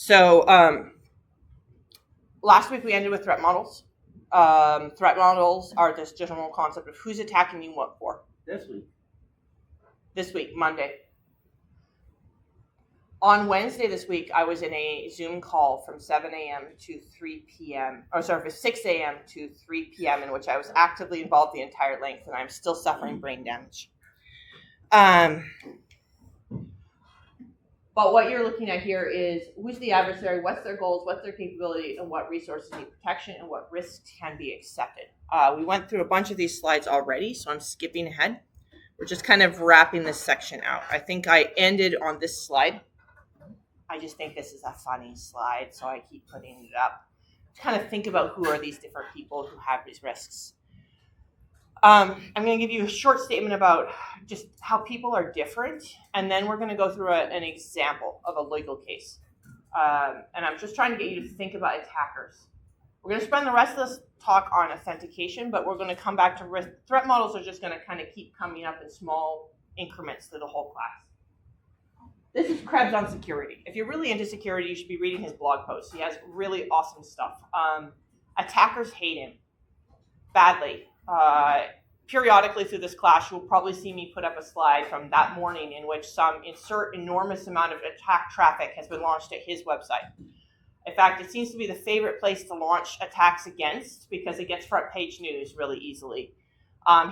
So last week we ended with threat models. Threat models are this general concept of who's attacking you, what for. This week, Monday. On Wednesday this week, I was in a Zoom call from 7 a.m. to 3 p.m. Or sorry, from 6 a.m. to 3 p.m. in which I was actively involved the entire length, and I'm still suffering brain damage. But what you're looking at here is who's the adversary, what's their goals, what's their capability, and what resources need protection, and what risks can be accepted. We went through a bunch of these slides already, so I'm skipping ahead. We're just kind of wrapping this section out. I think I ended on this slide. I just think this is a funny slide, so I keep putting it up to kind of think about who are these different people who have these risks. I'm going to give you a short statement about just how people are different, and then we're going to go through an example of a legal case. And I'm just trying to get you to think about attackers. We're going to spend the rest of this talk on authentication, but we're going to come back to risk. Threat models are just going to kind of keep coming up in small increments through the whole class. This is Krebs on security. If you're really into security, you should be reading his blog posts. He has really awesome stuff. Attackers hate him badly. Periodically through this class, you'll probably see me put up a slide from that morning in which some enormous amount of attack traffic has been launched at his website. In fact, it seems to be the favorite place to launch attacks against because it gets front page news really easily.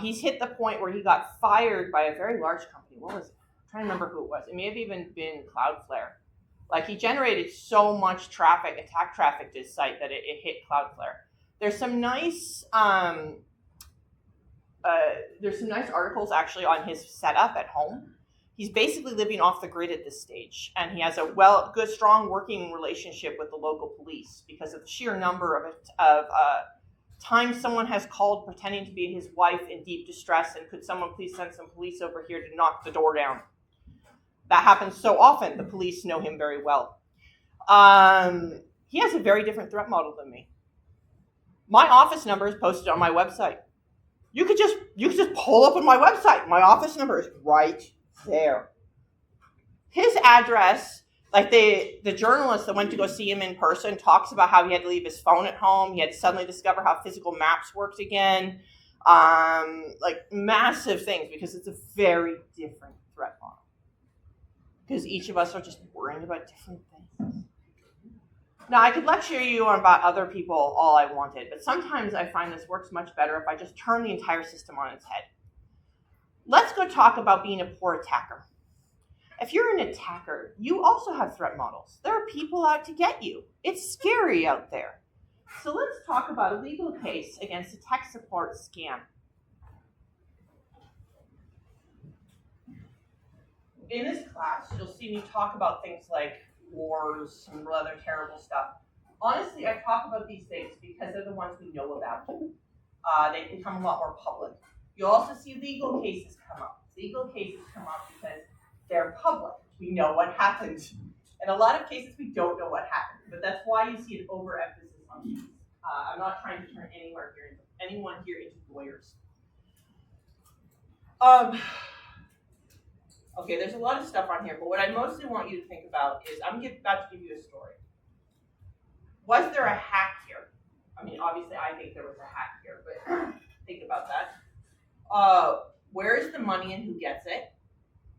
He's hit the point where he got fired by a very large company. What was it? I'm trying to remember who it was. It may have even been Cloudflare. Like, he generated so much traffic, attack traffic to his site that it hit Cloudflare. There's some nice articles actually on his setup at home. He's basically living off the grid at this stage, and he has a good, strong working relationship with the local police because of the sheer number of times someone has called pretending to be his wife in deep distress and could someone please send some police over here to knock the door down. That happens so often. The police know him very well. He has a very different threat model than me. My office number is posted on my website. You could just pull up on my website. My office number is right there. His address, like the journalist that went to go see him in person, talks about how he had to leave his phone at home. He had to suddenly discover how physical maps worked again. Like massive things because it's a very different threat model. Because each of us are just worrying about different things. Now, I could lecture you about other people all I wanted, but sometimes I find this works much better if I just turn the entire system on its head. Let's go talk about being a poor attacker. If you're an attacker, you also have threat models. There are people out to get you. It's scary out there. So let's talk about a legal case against a tech support scam. In this class, you'll see me talk about things like wars and other terrible stuff. Honestly, I talk about these things because they're the ones we know about. They become a lot more public. You'll also see legal cases come up. Legal cases come up because they're public. We know what happened. In a lot of cases, we don't know what happened, but that's why you see an overemphasis on these. I'm not trying to turn anyone here into lawyers. Okay, there's a lot of stuff on here, but what I mostly want you to think about is I'm about to give you a story. Was there a hack here? I mean, obviously, I think there was a hack here, but think about that. Where is the money and who gets it?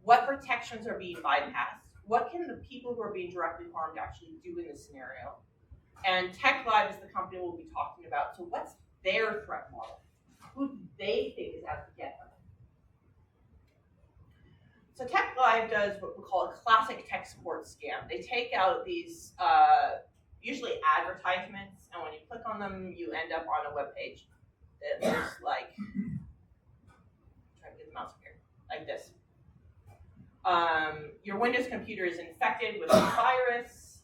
What protections are being bypassed? What can the people who are being directly harmed actually do in this scenario? And Tech Live is the company we'll be talking about. So what's their threat model? Who do they think is out to get them? So Tech Live does what we call a classic tech support scam. They take out these usually advertisements, and when you click on them, you end up on a web page that looks like, try to get the mouse up here, like this. Your Windows computer is infected with a virus.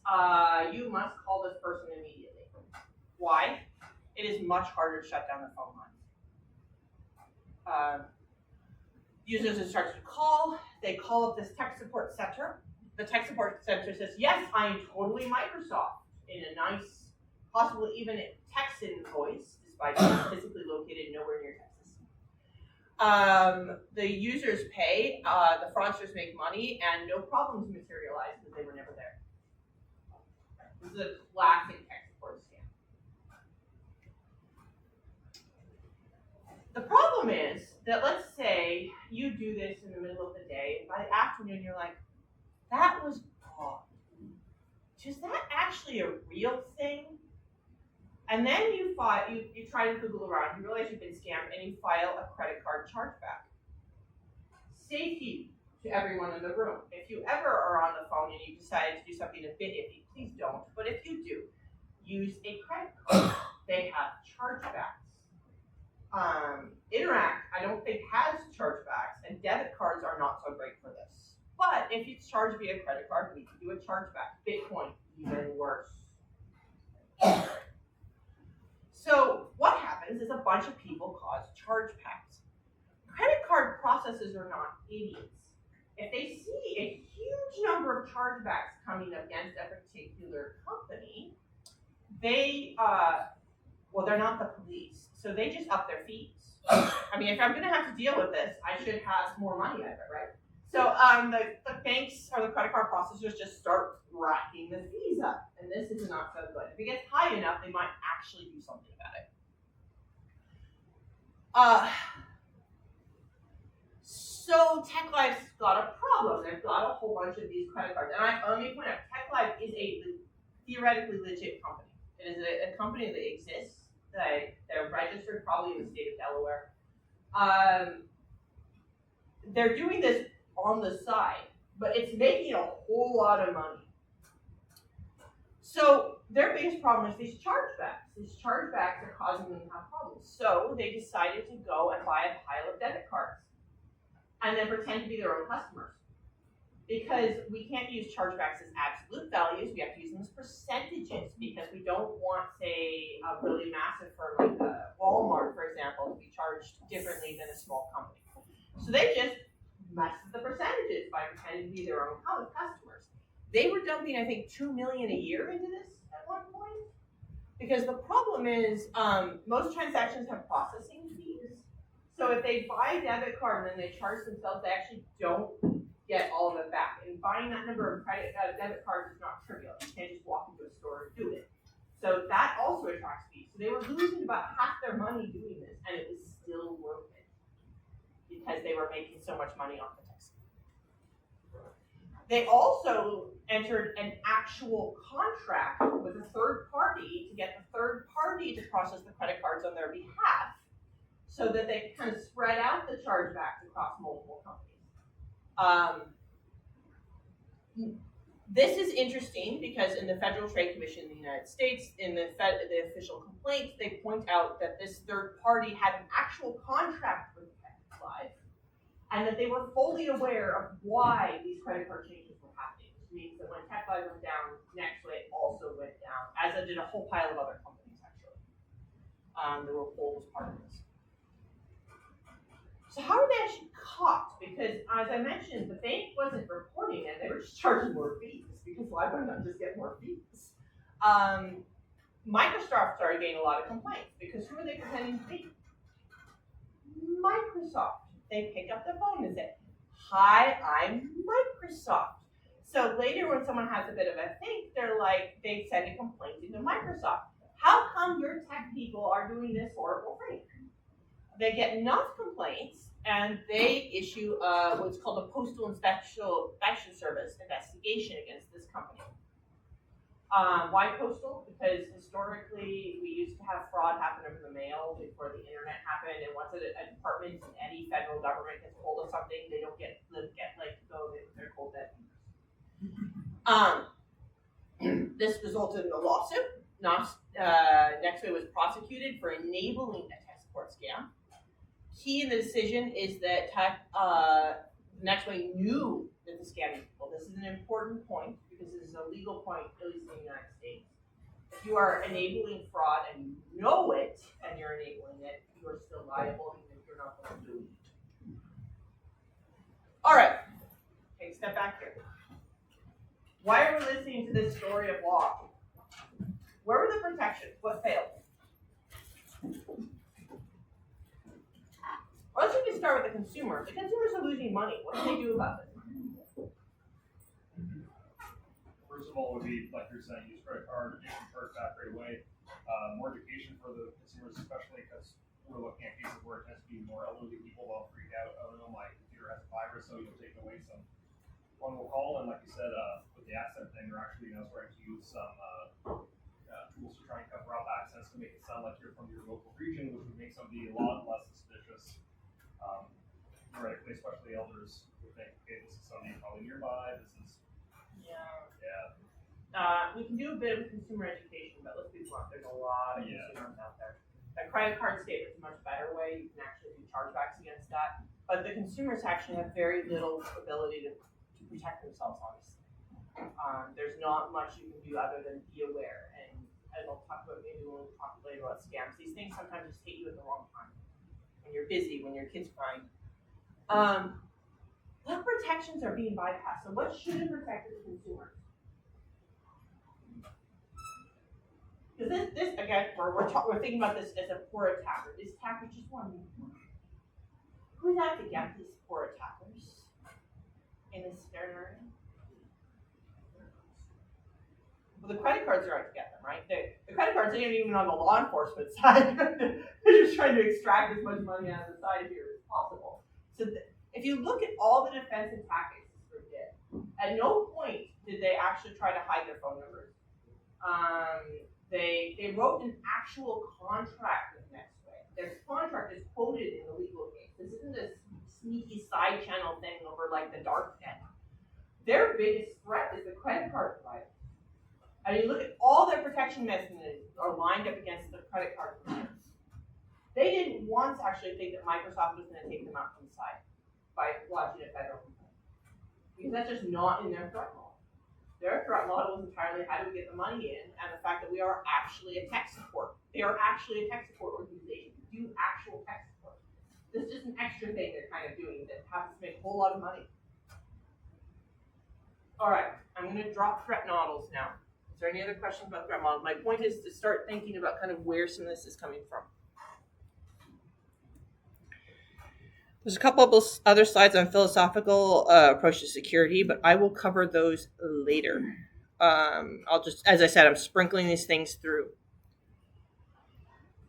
You must call this person immediately. Why? It is much harder to shut down the phone line. Users are starting to call. They call up this tech support center. The tech support center says, yes, I am totally Microsoft, in a nice, possibly even Texan voice, despite being physically located nowhere near Texas. The users pay, the fraudsters make money, and no problems materialize because they were never there. is a classic export scam. The problem is that, let's say you do this in the middle of the day, and by the afternoon you're like, that was odd. Is that actually a real thing? And then you try to Google around, you realize you've been scammed, and you file a credit card chargeback. Safety to everyone in the room. If you ever are on the phone and you decide to do something a bit iffy, please don't. But if you do, use a credit card. They have chargebacks. Interact, I don't think, has chargebacks, and debit cards are not so great for this. But if it's charged via credit card, we can do a chargeback. Bitcoin, even worse. So what happens is a bunch of people cause chargebacks. Credit card processors are not idiots. If they see a huge number of chargebacks coming against a particular company, they're not the police, so they just up their fees. I mean, if I'm going to have to deal with this, I should have more money out of it, right? So the banks or the credit card processors just start racking the fees up, and this is not so good. If it gets high enough, they might actually do something about it. So TechLife's got a problem. They've got a whole bunch of these credit cards, and let me point out, TechLife is a theoretically legit company. It is a company that exists. They're registered probably in the state of Delaware. They're doing this on the side, but it's making a whole lot of money. So their biggest problem is these chargebacks. These chargebacks are causing them to have problems. So they decided to go and buy a pile of debit cards and then pretend to be their own customers. Because we can't use chargebacks as absolute values, we have to use them as percentages, because we don't want, say, a really massive firm like Walmart, for example, to be charged differently than a small company. So they just mess with the percentages by pretending to be their own customers. They were dumping, I think, $2 million a year into this at one point, because the problem is most transactions have processing fees. So if they buy a debit card and then they charge themselves, they actually don't get all of it back. And buying that number of debit cards is not trivial. You can't just walk into a store and do it. So that also attracts fees. So they were losing about half their money doing this, and it was still worth it because they were making so much money off the text. They also entered an actual contract with a third party to get the third party to process the credit cards on their behalf, so that they kind of spread out the chargebacks across multiple companies. This is interesting because in the Federal Trade Commission in the United States, in the official complaints, they point out that this third party had an actual contract with TechLife, and that they were fully aware of why these credit card changes were happening, which means that when TechLife went down, Nextway also went down, as did a whole pile of other companies, actually. They were pulled as part of this. So how were they actually caught? Because, as I mentioned, the bank wasn't reporting it. They were just charging more fees, because why wouldn't I just get more fees? Microsoft started getting a lot of complaints, because who are they pretending to be? Microsoft. They picked up the phone and said, "Hi, I'm Microsoft." So later when someone has a bit of a think, they send a complaint into Microsoft. How come your tech people are doing this horrible thing? They get enough complaints, and they issue what's called a Postal Inspection Service investigation against this company. Why postal? Because historically, we used to have fraud happen over the mail before the internet happened, and once a department in any federal government gets hold of something, they don't get let go. They're cold dead. This resulted in a lawsuit. Nextway was prosecuted for enabling a export scam. Key in the decision is that Nextway knew that the scamming people. This is an important point because this is a legal point, at least in the United States. If you are enabling fraud and you know it and you're enabling it, you are still liable even if you're not going to do it. All right, take a step back here. Why are we listening to this story of law? Where were the protections? What failed? Well, let's just start with the consumer. The consumers are losing money. What do they do about this? First of all, would be like you're saying, use credit card, you can charge back right away. More education for the consumers, especially because we're looking at cases where it tends to be more elderly people that'll freak out. Oh no, my computer has a virus, so you'll take away some. One will call, and like you said, with the accent thing, they're actually starting to use some tools to try and cover up accents to make it sound like you're from your local region, which would make somebody a lot less suspicious. Theoretically, especially elders would think, okay, this is somebody probably nearby. This is we can do a bit of consumer education, but let's be blunt, there's a lot of consumers out there. A credit card statement is a much better way. You can actually do chargebacks against that. But the consumers actually have very little ability to protect themselves, obviously. There's not much you can do other than be aware. And I'll talk about maybe when we talk later about scams. These things sometimes just hit you at the wrong time. When you're busy, when your kid's crying. What protections are being bypassed? So what should have protected the consumer? Because this again, we're thinking about this as a poor attacker. This attacker just wanted who's out to get these poor attackers in this scenario? Well, the credit cards are out to get them, right? The credit cards aren't even on the law enforcement side. They're just trying to extract as much money out of the side here as possible. So if you look at all the defensive tactics this group did, at no point did they actually try to hide their phone numbers. They wrote an actual contract with Nextway. Their contract is quoted in the legal case. This isn't this sneaky side channel thing over like the dark net. Their biggest threat is the credit card provider. And you look at all their protection mechanisms are lined up against the credit card providers. They didn't once actually think that Microsoft was going to take them out from the side by lodging a federal complaint. Because that's just not in their threat model. Their threat model is entirely how do we get the money in, and the fact that we are actually a tech support. They are actually a tech support organization. We do actual tech support. This is just an extra thing they're kind of doing that happens to make a whole lot of money. All right, I'm going to drop threat models now. Is there any other questions about threat models? My point is to start thinking about kind of where some of this is coming from. There's a couple of other slides on philosophical approach to security, but I will cover those later. I'll just, as I said, I'm sprinkling these things through.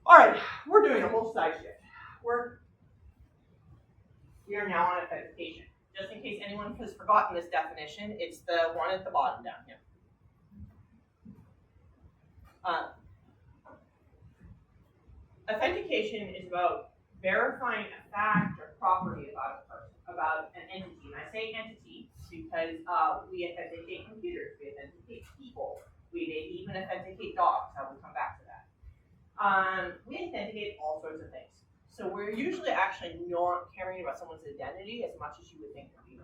All right, we're doing a whole side shift. We are now on authentication. Just in case anyone has forgotten this definition, it's the one at the bottom down here. Authentication is about verifying a fact or property about a person, about an entity. And I say entity because we authenticate computers, we authenticate people, we may even authenticate dogs. I will come back to that. We authenticate all sorts of things. So we're usually actually not caring about someone's identity as much as you would think that we do.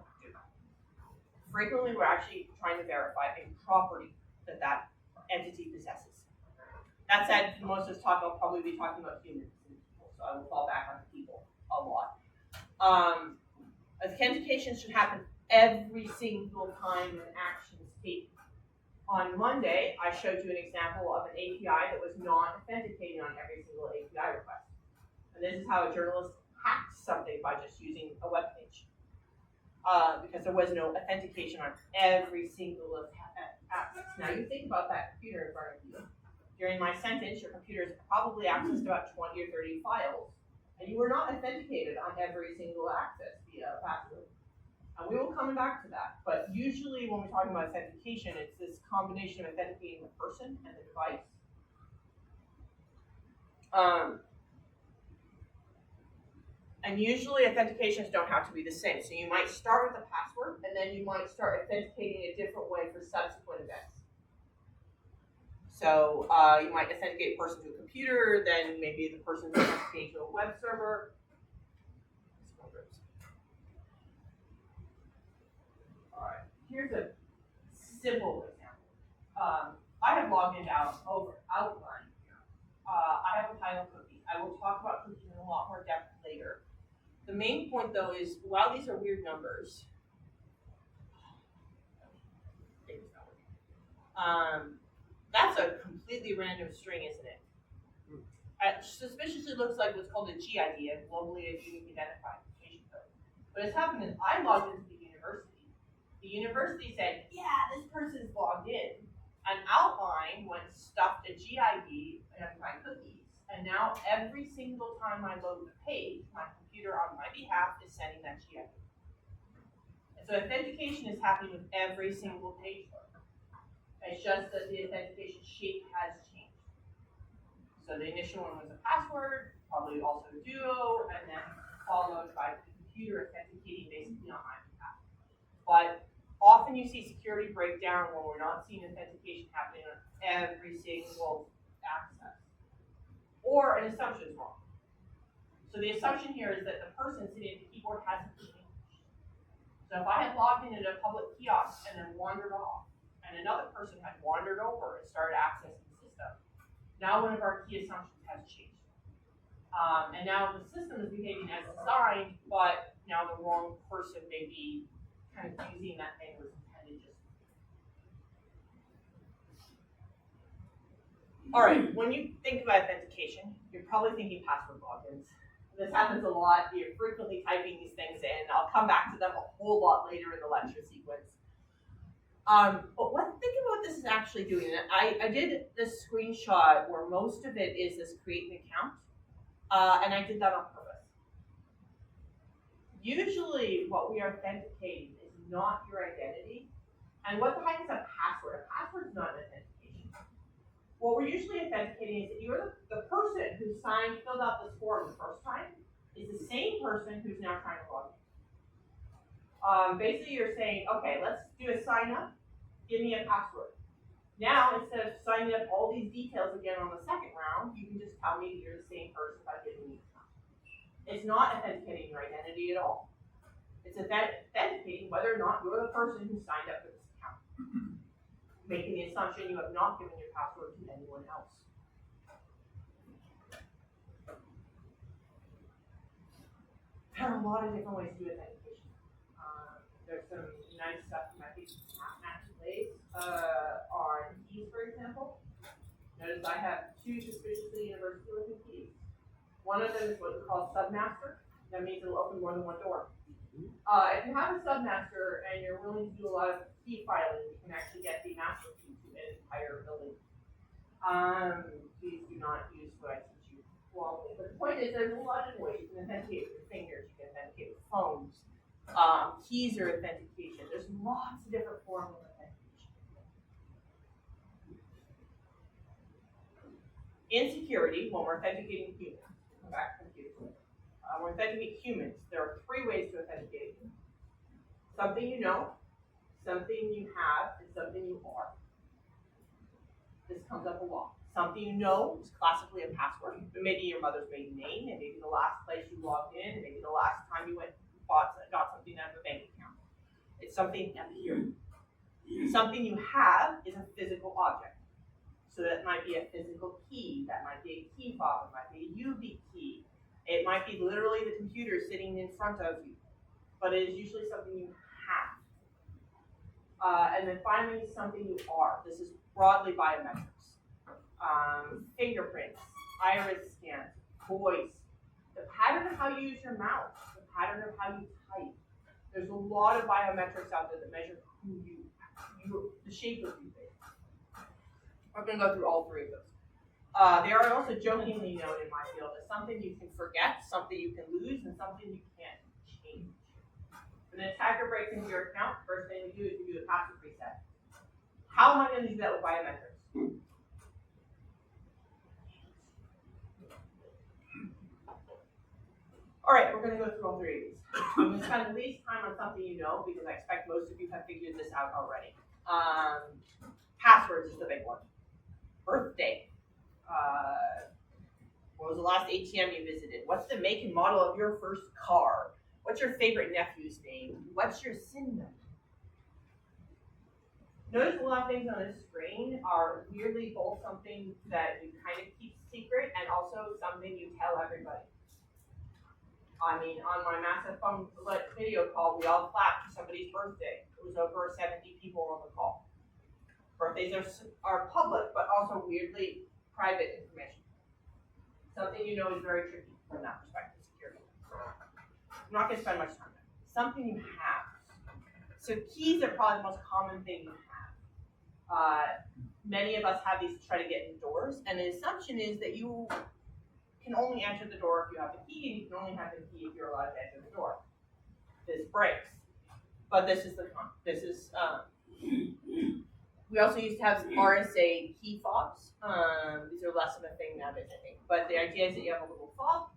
Frequently, we're actually trying to verify a property that that entity possesses. That said, most of this talk I'll probably be talking about humans. So I will fall back on people a lot. Authentication should happen every single time an action is taken. On Monday, I showed you an example of an API that was not authenticating on every single API request. And this is how a journalist hacked something by just using a web page. Because there was no authentication on every single access. Now you think about that computer in front of you. During my sentence, your computer has probably accessed about 20 or 30 files, and you were not authenticated on every single access via a password. And we will come back to that, but usually when we're talking about authentication, it's this combination of authenticating the person and the device. And usually authentications don't have to be the same. So you might start with a password, and then you might start authenticating a different way for subsequent events. So you might authenticate a person to a computer, then maybe the person authenticates to a web server. All right, here's a simple example. I have logged into Outline. I have a pile of cookies. I will talk about cookies in a lot more depth later. The main point, though, is while these are weird numbers, that's a completely random string, isn't it? It suspiciously looks like what's called a GID, a globally unique identification code. What has happened is I logged into the university The university said, yeah, this person's logged in. An outline went stuffed a GID and my cookies. And now every single time I load the page, my computer on my behalf is sending that GID. And so authentication is happening with every single page load. It's just that the authentication shape has changed. So the initial one was a password, probably also duo, and then followed by the computer authenticating basically on my behalf. But often you see security breakdown when we're not seeing authentication happening on every single access. Or an assumption is wrong. So the assumption here is that the person sitting at the keyboard hasn't changed. So if I had logged in at a public kiosk and then wandered off, and another person had wandered over and started accessing the system, now one of our key assumptions has changed. And now the system is behaving as designed, but now the wrong person may be kind of using that thing was intended just. All right, when you think about authentication, you're probably thinking password logins. This happens a lot. You're frequently typing these things in. I'll come back to them a whole lot later in the lecture sequence. But think about what this is actually doing. I did this screenshot where most of it is this create an account, and I did that on purpose. Usually what we are authenticating is not your identity. And what the heck is a password? A password is not an authentication. What we're usually authenticating is that you're the person who filled out this form the first time is the same person who's now trying to log in. Basically, you're saying, okay, let's do a sign up. Give me a password. Now, instead of signing up all these details again on the second round, you can just tell me that you're the same person by giving me the account. It's not authenticating your identity at all. It's authenticating whether or not you're the person who signed up for this account. Making the assumption you have not given your password to anyone else. There are a lot of different ways to do authentication. There's some nice stuff you might be on keys, for example. Notice I have two suspiciously universally looking keys. One of them is what we call submaster. That means it'll open more than one door. If you have a submaster and you're willing to do a lot of key filing, you can actually get the master key to an entire building. Please do not use what I teach you wrongly. But the point is, there's a lot of ways you can authenticate with your fingers. You can authenticate with phones. Keys are authentication. There's lots of different forms of authentication. In security, when we're authenticating humans, come back to computers. When we're authenticating humans, there are three ways to authenticate humans. Something you know, something you have, and something you are. This comes up a lot. Something you know is classically a password. Maybe your mother's maiden name, and maybe the last place you logged in, and maybe the last time you went and got something out of a bank account. It's something up here. Something you have is a physical object. So that might be a physical key, that might be a key fob, it might be a UV key. It might be literally the computer sitting in front of you, but it is usually something you have. And then finally, something you are. This is broadly biometrics. Fingerprints, iris scans, voice, the pattern of how you use your mouth, the pattern of how you type. There's a lot of biometrics out there that measure who the shape of you. I'm going to go through all three of those. They are also jokingly known in my field as something you can forget, something you can lose, and something you can't change. When an attacker breaks into your account, first thing we do is we do a password reset. How am I going to do that with biometrics? All right, we're going to go through all three of these. I'm going to spend the least time on something you know because I expect most of you have figured this out already. Passwords is the big one. Birthday. What was the last ATM you visited? What's the make and model of your first car? What's your favorite nephew's name? What's your SIN number? Notice a lot of things on this screen are weirdly both something that you kind of keep secret and also something you tell everybody. I mean, on my massive phone video call, we all clapped for somebody's birthday. It was over 70 people on the call. Birthdays are public, but also weirdly private information. Something you know is very tricky from that perspective, security. I'm not going to spend much time on it. Something you have. So keys are probably the most common thing you have. Many of us have these to try to get in doors, and the assumption is that you can only enter the door if you have the key, and you can only have the key if you're allowed to enter the door. This breaks, but this is we also used to have RSA key fobs. These are less of a thing nowadays, I think. But the idea is that you have a little fob.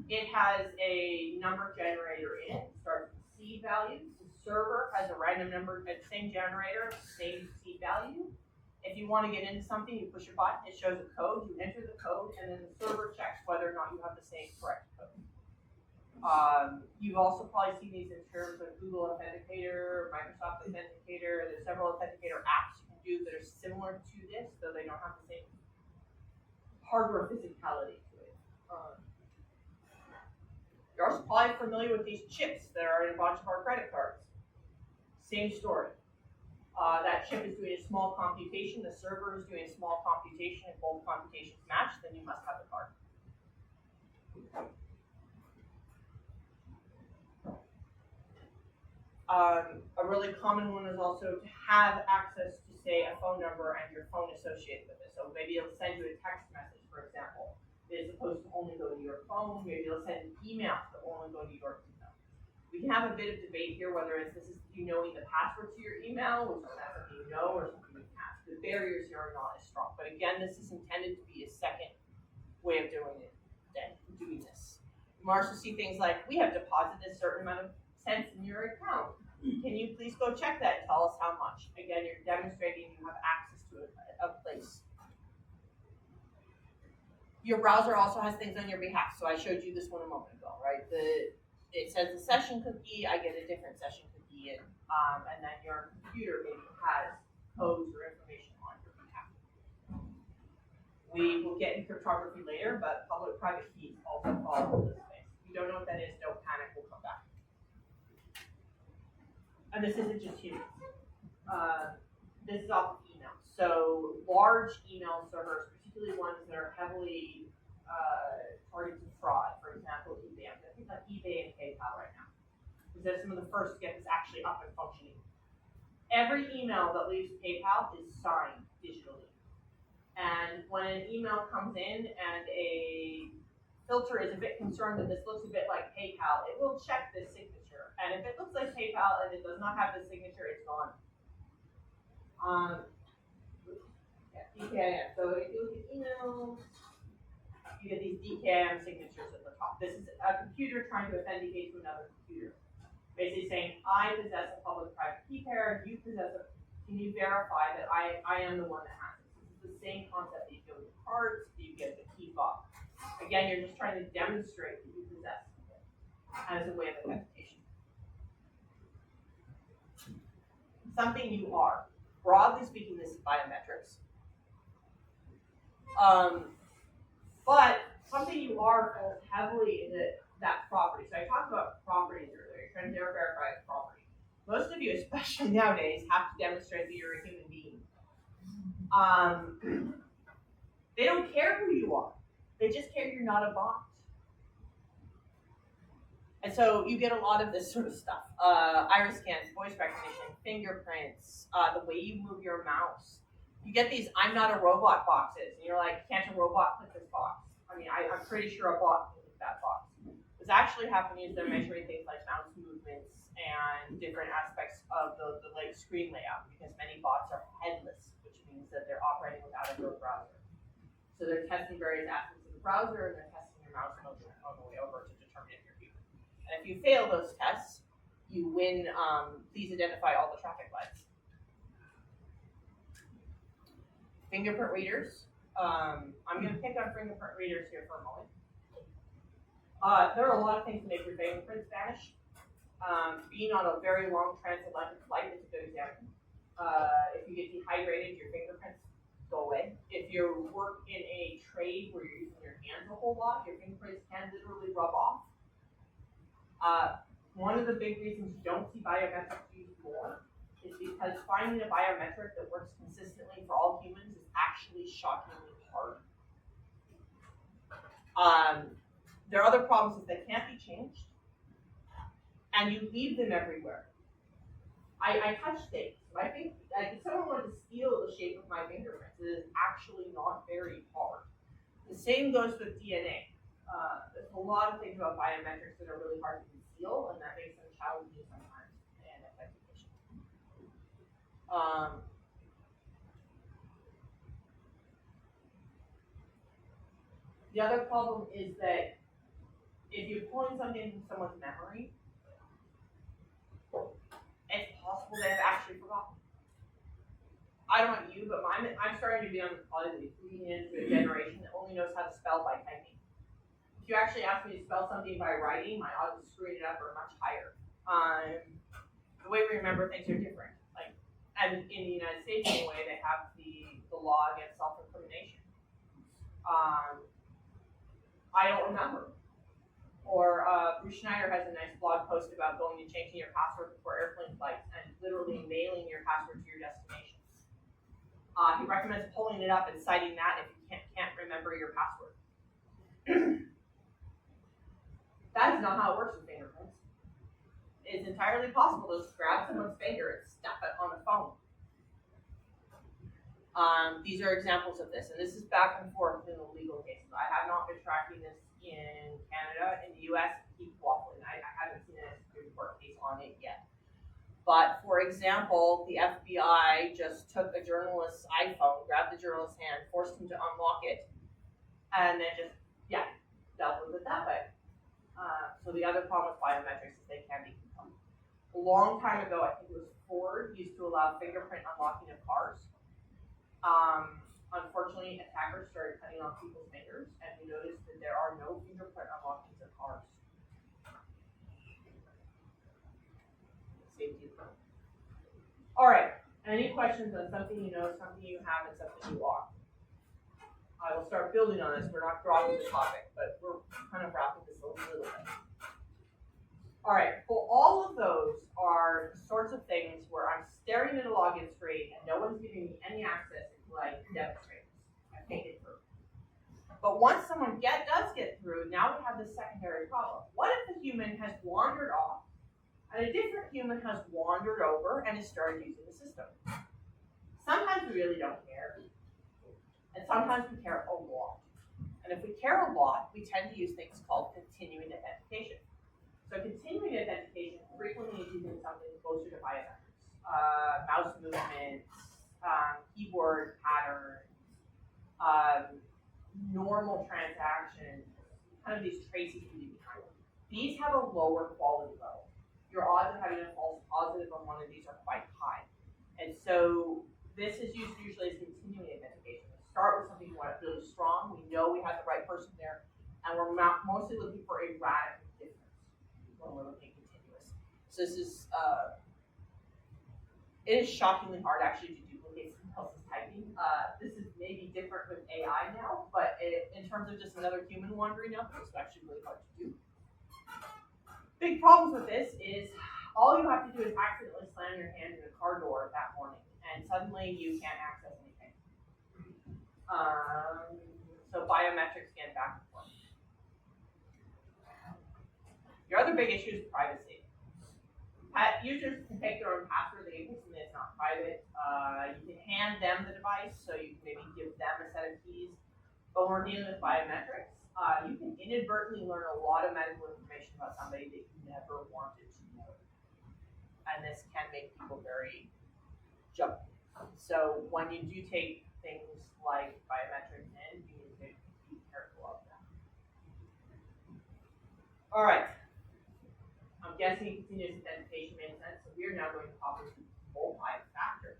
It has a number generator in it. It starts with seed values. The server has a random number, same generator, same seed value. If you want to get into something, you push a button. It shows a code. You enter the code, and then the server checks whether or not you have the same correct code. You've also probably seen these in terms of Google Authenticator, Microsoft Authenticator. There's several Authenticator apps you can do that are similar to this, though they don't have the same hardware physicality to it. You're also probably familiar with these chips that are in a bunch of our credit cards. Same story. That chip is doing a small computation, the server is doing a small computation, if both computations match, then you must have the card. A really common one is also to have access to, say, a phone number and your phone associated with it. So maybe it'll send you a text message, for example, as opposed to only go to your phone. Maybe it'll send an email that will only go to your email. We can have a bit of debate here whether this is you knowing the password to your email, which is that's something you know, or something you have. The barriers here are not as strong. But again, this is intended to be a second way of doing it than doing this. You might also see things like, we have deposited a certain amount of cents in your account. Can you please go check that and tell us how much? Again, you're demonstrating you have access to a place. Your browser also has things on your behalf. So I showed you this one a moment ago, right? It says the session cookie, I get a different session cookie in, and then your computer maybe has codes or information on your behalf. We will get in cryptography later, but public-private keys also fall into this space. If you don't know what that is, don't panic, we'll come back. And this isn't just humans. This is off of email. So large email servers, particularly ones that are heavily targeted to fraud, for example, eBay. I think like eBay and PayPal right now, because they're some of the first to get this actually up and functioning. Every email that leaves PayPal is signed digitally. And when an email comes in and a filter is a bit concerned that this looks a bit like PayPal, it will check this signature. And if it looks like PayPal and it does not have the signature, it's gone. DKIM. So if you look at emails, you get these DKIM signatures at the top. This is a computer trying to authenticate to another computer. Basically saying, I possess a public-private key pair, you possess a, can you verify that I am the one that has it? This is the same concept that you get with cards, that you get the key fob. Again, you're just trying to demonstrate that you possess it as a way of authentication. Something you are. Broadly speaking, this is biometrics. But something you are falls heavily into that property. So I talked about properties earlier. You're trying to verify a property. Most of you, especially nowadays, have to demonstrate that you're a human being. They don't care who you are. They just care you're not a bot. And so you get a lot of this sort of stuff. Iris scans, voice recognition, fingerprints, the way you move your mouse. You get these I'm not a robot boxes, and you're like, can't a robot click this box? I mean, I'm pretty sure a bot can click that box. What's actually happening is they're measuring things like mouse movements and different aspects of the screen layout, because many bots are headless, which means that they're operating without a real browser. So they're testing various aspects of the browser, and they're testing your mouse motion on the way over to determine if you're human. And if you fail those tests, you win, please identify all the traffic lights. Fingerprint readers. I'm going to pick on fingerprint readers here for a moment. There are a lot of things to make your fingerprints vanish. Being on a very long transatlantic flight is a good example. If you get dehydrated, your fingerprints go away. If you work in a trade where you're using your hands a whole lot, your fingerprints can literally rub off. One of the big reasons you don't see biometrics used more is because finding a biometric that works consistently for all humans is actually shockingly hard. There are other problems is they can't be changed, and you leave them everywhere. I touch things. My finger, like if someone wanted to steal the shape of my fingerprints, it is actually not very hard. The same goes with DNA. There's a lot of things about biometrics that are really hard to conceal, and that makes them challenging sometimes in authentication. The other problem is that if you're pulling something from someone's memory, it's possible they have actually forgotten. I don't know about you, but I'm starting to be on probably leaning into a generation that only knows how to spell by typing. If you actually ask me to spell something by writing, my odds of screwing it up are much higher. The way we remember things are different. Like, and in the United States anyway, they have the law against self-incrimination. I don't remember. Or Bruce Schneider has a nice blog post about going and changing your password before airplane flights and literally mailing your password to your destination. He recommends pulling it up and citing that if you can't remember your password. That is not how it works with fingerprints. It's entirely possible to just grab someone's finger and stuff it on a phone. These are examples of this, and this is back and forth in the legal cases. I have not been tracking this in Canada. In the US, keep waffling. I haven't seen a Supreme Court case on it yet. But for example, the FBI just took a journalist's iPhone, grabbed the journalist's hand, forced him to unlock it, and then just, dealt with it that way. So the other problem with biometrics is they can be compelling. A long time ago, I think it was Ford, used to allow fingerprint unlocking of cars. Unfortunately, attackers started cutting off people's fingers, and we noticed that there are no fingerprint unlockings of cars. Safety. All right. Any questions on something you know, something you have, and something you are? I will start building on this. We're not dropping the topic, but we're kind of wrapping this a little bit. All right. Well, all of those are the sorts of things where I'm staring at a login screen and no one's giving me any access until I demonstrate this. I can't get through. But once someone does get through, now we have this secondary problem. What if the human has wandered off and a different human has wandered over and has started using the system? Sometimes we really don't care. And sometimes we care a lot. And if we care a lot, we tend to use things called continuing authentication. So continuing authentication frequently is using something closer to biometrics. Mouse movements, keyboard patterns, normal transactions, kind of these traces we leave behind. These have a lower quality level. Your odds of having a false positive on one of these are quite high. And so this is used usually as continuing authentication. We start with something really strong. We know we have the right person there, and we're mostly looking for a radical difference when we're looking continuous. So this is, it is shockingly hard actually to duplicate someone else's typing. This is maybe different with AI now, but in terms of just another human wandering up, it's actually really hard to do. Big problems with this is all you have to do is accidentally slam your hand in a car door that morning, and suddenly you can't access anything. So biometrics get back and forth. Your other big issue is privacy. Users can pick their own password. They can pick something that's not private. You can hand them the device, so you can maybe give them a set of keys. But when we're dealing with biometrics, you can inadvertently learn a lot of medical information about somebody that you never wanted to know. And this can make people very jumpy. So when you do take things like biometrics in, you need to be careful of that. All right. I'm guessing continuous authentication makes sense, so we are now going to talk about multi-factor.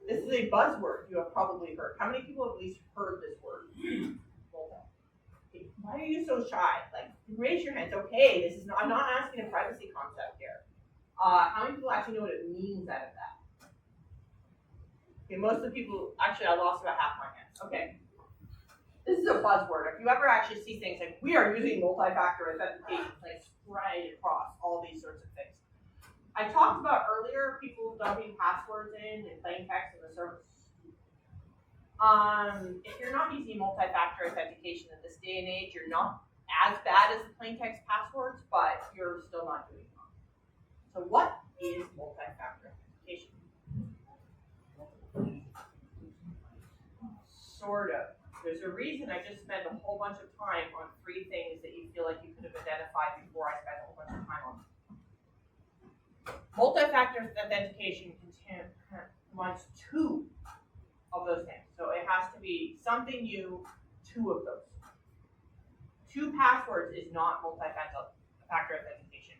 This is a buzzword you have probably heard. How many people have at least heard this word? Why are you so shy? Like, raise your hands. Okay, this is not. I'm not asking a privacy concept here. How many people actually know what it means out of that? Okay, most of the people. Actually, I lost about half my hands. Okay. This is a buzzword. If you ever actually see things like we are using multi-factor authentication, like spread across all these sorts of things. I talked about earlier people dumping passwords in and plain text in the service. If you're not using multi-factor authentication in this day and age, you're not as bad as the plain text passwords, but you're still not doing wrong. So what is multi-factor authentication. Sort of. There's a reason I just spent a whole bunch of time on 3 things that you feel like you could have identified before I spent a whole bunch of time on them. Multi-factor authentication combines 2 of those things. So it has to be something new, 2 of those. 2 passwords is not multi-factor authentication.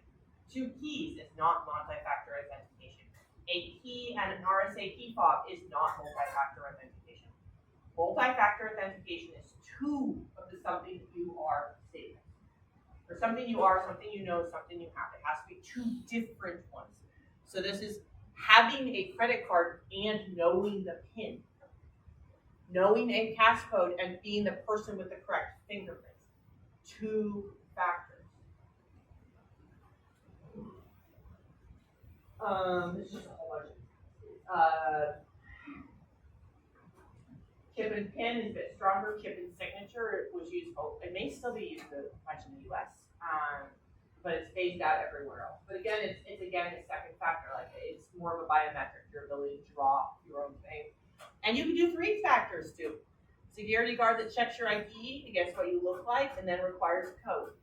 2 keys is not multi-factor authentication. A key and an RSA key fob is not multi-factor authentication. Multi-factor authentication is 2 of the something you are statements. Or something you are, something you know, something you have. It has to be 2 different ones. So this is having a credit card and knowing the PIN. Knowing a passcode and being the person with the correct fingerprints. 2 factors. This is just a whole bunch of chip and PIN is a bit stronger. Chip and signature was used. It may still be used a bunch in the U.S., but it's phased out everywhere else. But again, it's again a second factor. Like it's more of a biometric, your ability to draw your own thing, and you can do 3 factors too. Security guard that checks your ID against what you look like and then requires a code.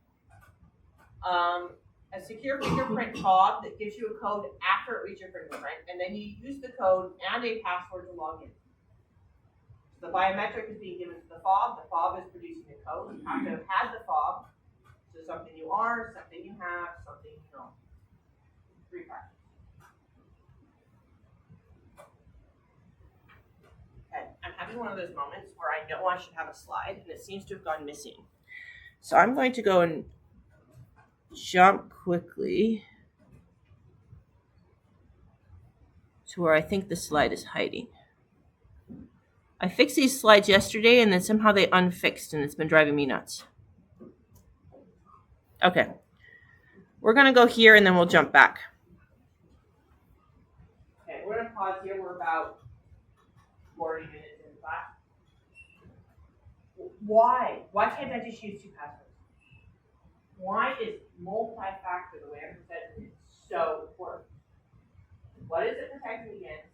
A secure fingerprint fob that gives you a code after it reads your fingerprint, and then you use the code and a password to log in. The biometric is being given to the fob is producing the code. You have to have had the fob, so something you are, something you have, something you know. 3 factors. Okay, I'm having one of those moments where I know I should have a slide, and it seems to have gone missing. So I'm going to go and jump quickly to where I think the slide is hiding. I fixed these slides yesterday and then somehow they unfixed and it's been driving me nuts. Okay. We're going to go here and then we'll jump back. Okay, we're going to pause here. We're about 40 minutes in class. Why? Why can't I just use 2 passwords? Why is multi-factor, the way I'm presenting it, so important? What is it protecting against?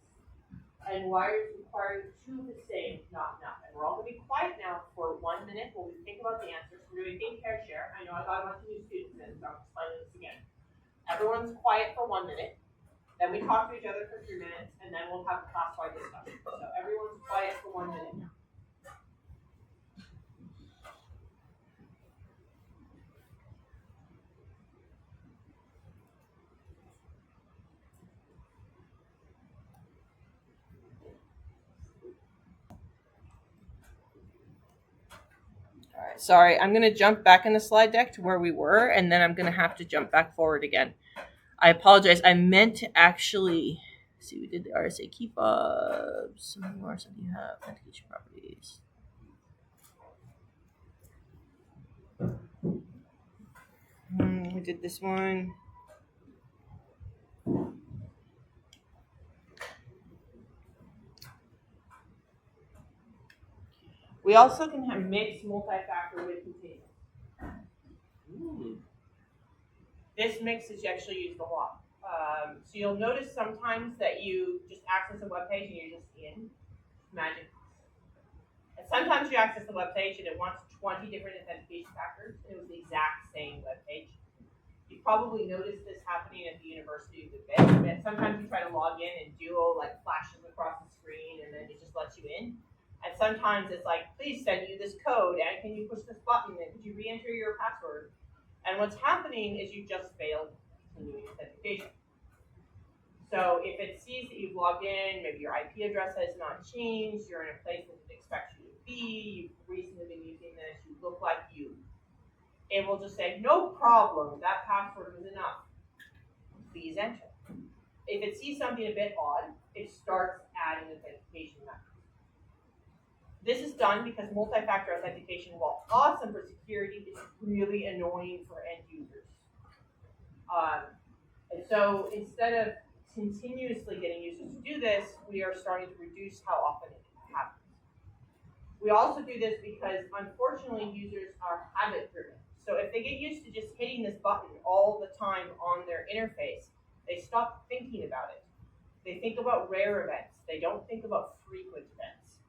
And why is it requiring 2 of the same, not enough? And we're all going to be quiet now for 1 minute while we think about the answers. We're doing think, pair, share. I know I got a bunch of new students in, so I'm explaining this again. Everyone's quiet for 1 minute. Then we talk to each other for 3 minutes, and then we'll have a class-wide discussion. So everyone's quiet for 1 minute now. Sorry, I'm going to jump back in the slide deck to where we were, and then I'm going to have to jump back forward again. I apologize. I meant to actually see. We did the RSA key fobs. Something more. Something you have. Authentication properties. We did this one. We also can have mixed multi-factor with continuous. This mix is actually used a lot. So you'll notice sometimes that you just access a web page and you're just in magic. And sometimes you access the web page and it wants 20 different authentication factors, and it was the exact same web page. You probably noticed this happening at the university a bit. Sometimes you try to log in and Duo like flashes across the screen and then it just lets you in. And sometimes it's like, please send you this code, and can you push this button, and could you re-enter your password? And what's happening is you just failed continuing authentication. So if it sees that you've logged in, maybe your IP address has not changed, you're in a place that it expects you to be, you've recently been using this, you look like you, it will just say, no problem, that password was enough. Please enter. If it sees something a bit odd, it starts adding authentication methods. This is done because multi-factor authentication, while awesome for security, is really annoying for end users. And so instead of continuously getting users to do this, we are starting to reduce how often it happens. We also do this because, unfortunately, users are habit-driven. So if they get used to just hitting this button all the time on their interface, They stop thinking about it. They think about rare events. They don't think about frequent events.